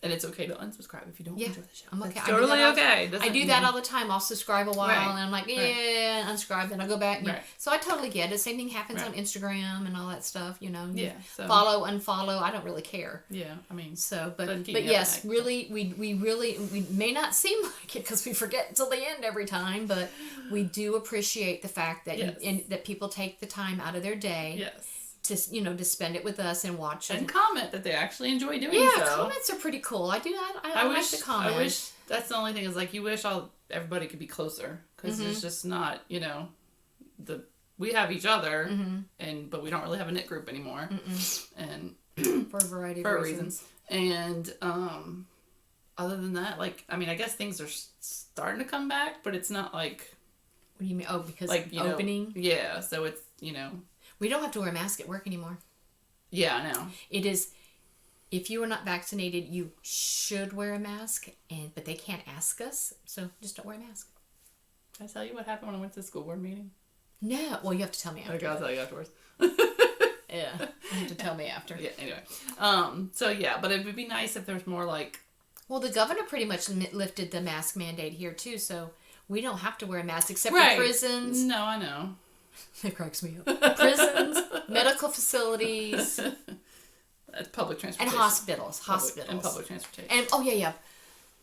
And it's okay to unsubscribe if you don't enjoy the show. I'm okay. That's totally okay. I do that all the time. I'll subscribe a while and I'm like, unsubscribe. Then I'll go back. So I totally get it. Same thing happens on Instagram and all that stuff. You know, follow, unfollow. I don't really care. Yeah, I mean, so but yes, really, we may not seem like it because we forget until the end every time, but we do appreciate the fact that that people take the time out of their day. Yes. To spend it with us and watch and comment that they actually enjoy doing so. Yeah, comments are pretty cool. I do. I like the comments. I wish that's the only thing is like you wish everybody could be closer because it's just not we have each other but we don't really have a knit group anymore and for a variety of reasons. And other than that, like I mean, I guess things are starting to come back, but it's not like. What do you mean? Oh, because like opening. Yeah, so it's We don't have to wear a mask at work anymore. Yeah, I know. It is, if you are not vaccinated, you should wear a mask, but they can't ask us, so just don't wear a mask. Can I tell you what happened when I went to the school board meeting? No. Well, you have to tell me after. Okay, I'll tell you afterwards. Yeah. You have to tell me after. Yeah, anyway. So, yeah, but it would be nice if there's more like... Well, the governor pretty much lifted the mask mandate here, too, so we don't have to wear a mask except for prisons. No, I know. That cracks me up. Prisons, medical facilities. Public transportation. And hospitals. And public transportation. And,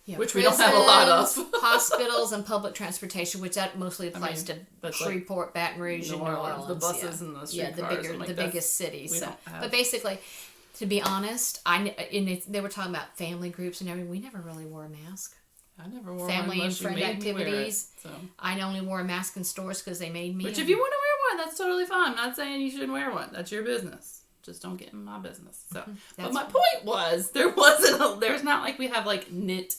yeah, which prisons, we don't have a lot of. Hospitals and public transportation, which that mostly applies to Shreveport, Baton Rouge, and New Orleans. The buses and the streetcars. The biggest cities. But basically, to be honest, they were talking about family groups and everything. We never really wore a mask. I never wore family one and friend activities. So. I only wore a mask in stores because they made me. Which, if you want to wear one, that's totally fine. I'm not saying you shouldn't wear one. That's your business. Just don't get in my business. So, but my point was, there's not like we have like knit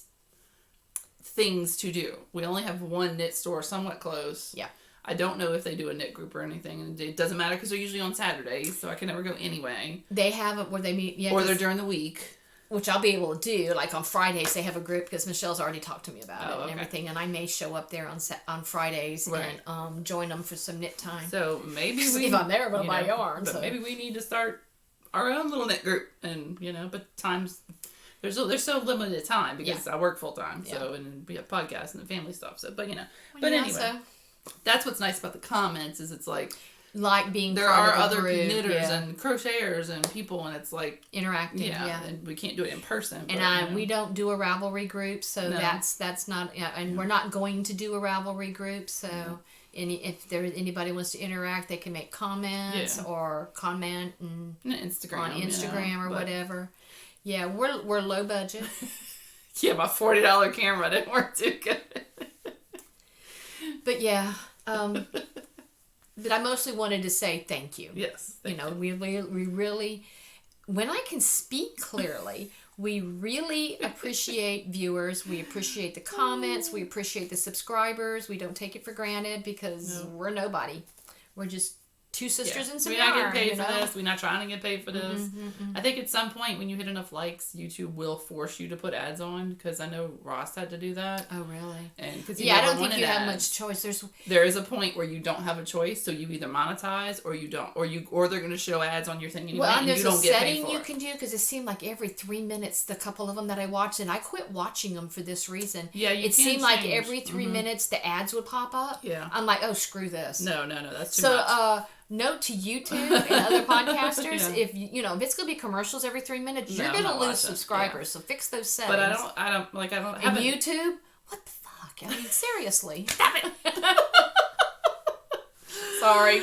things to do. We only have one knit store somewhat close. Yeah. I don't know if they do a knit group or anything, and it doesn't matter because they're usually on Saturdays, so I can never go anyway. They have it where they meet, or they're during the week. Which I'll be able to do. Like on Fridays, they have a group because Michelle's already talked to me about it and everything. And I may show up there on Fridays and join them for some knit time. So maybe if I'm there, I'm going to buy yarn. But maybe we need to start our own little knit group. And, but times, there's so limited time because I work full time. So, and we have podcasts and family stuff. So, but, anyway, that's what's nice about the comments is it's like being there are other knitters and crocheters and people, and it's like interacting. And we can't do it in person. And we don't do a Ravelry group, so that's not. And we're not going to do a Ravelry group. So if anybody wants to interact, they can make comments or comment on Instagram or whatever. Yeah, we're low budget. Yeah, my $40 camera didn't work too good. But yeah. But I mostly wanted to say thank you. Yes. We really, when I can speak clearly, we really appreciate viewers. We appreciate the comments. We appreciate the subscribers. We don't take it for granted because we're nobody. We're just two sisters and some yarn. We're not getting paid for this. We're not trying to get paid for this. I think at some point when you hit enough likes, YouTube will force you to put ads on because I know Ross had to do that. Oh, really? And I don't think you have much choice. There is a point where you don't have a choice, so you either monetize or you don't, or they're going to show ads on your thing anyway, and you don't get paid for it. Well, there's a setting you can do because it seemed like every 3 minutes, the couple of them that I watched, and I quit watching them for this reason. Yeah, it seemed like every 3 minutes the ads would pop up. Yeah. I'm like, oh, screw this. No, that's too much. Note to YouTube and other podcasters, if if it's gonna be commercials every 3 minutes, you're gonna lose subscribers. So fix those settings. But I don't. And YouTube, what the fuck? I mean, seriously. Stop it. Sorry.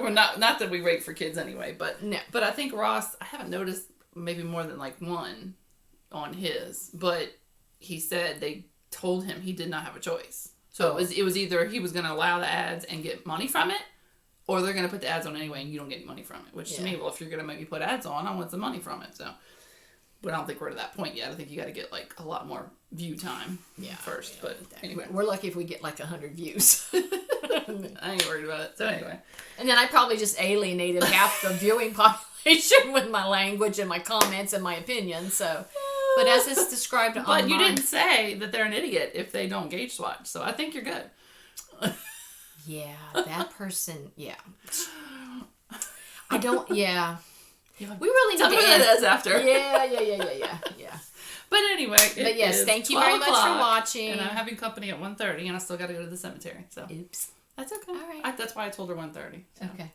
We're not that we rate for kids anyway, but no. But I think Ross, I haven't noticed maybe more than like one on his, but he said they told him he did not have a choice. So it was either he was gonna allow the ads and get money from it, or they're going to put the ads on anyway and you don't get any money from it. Which to me, well, if you're going to make me put ads on, I want some money from it. So, but I don't think we're to that point yet. I think you got to get like a lot more view time first. But anyway. We're lucky if we get like 100 views. I ain't worried about it. So anyway. And then I probably just alienated half the viewing population with my language and my comments and my opinions. So, but as it's described on But you didn't say that they're an idiot if they don't gauge swatch. So I think you're good. Yeah, that person, I don't, We really need to end this after. Yeah. But anyway. But yes, thank you very much for watching. And I'm having company at 1:30 and I still got to go to the cemetery. So. Oops. That's okay. All right. That's why I told her 1:30. So. Okay.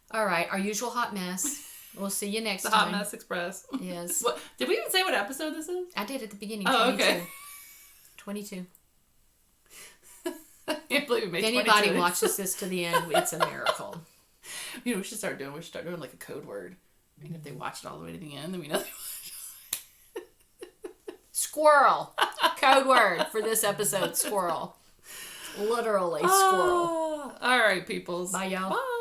All right, our usual hot mess. We'll see you next time. The Hot Mess Express. Yes. What, did we even say what episode this is? I did at the beginning. Oh, 22. Okay. 22. I can't believe we made If anybody watches this to the end, it's a miracle. We should start doing like a code word. And if they watch it all the way to the end, then we know they watched. Squirrel. Code word for this episode, squirrel. Literally squirrel. All right, peoples. Bye, y'all. Bye.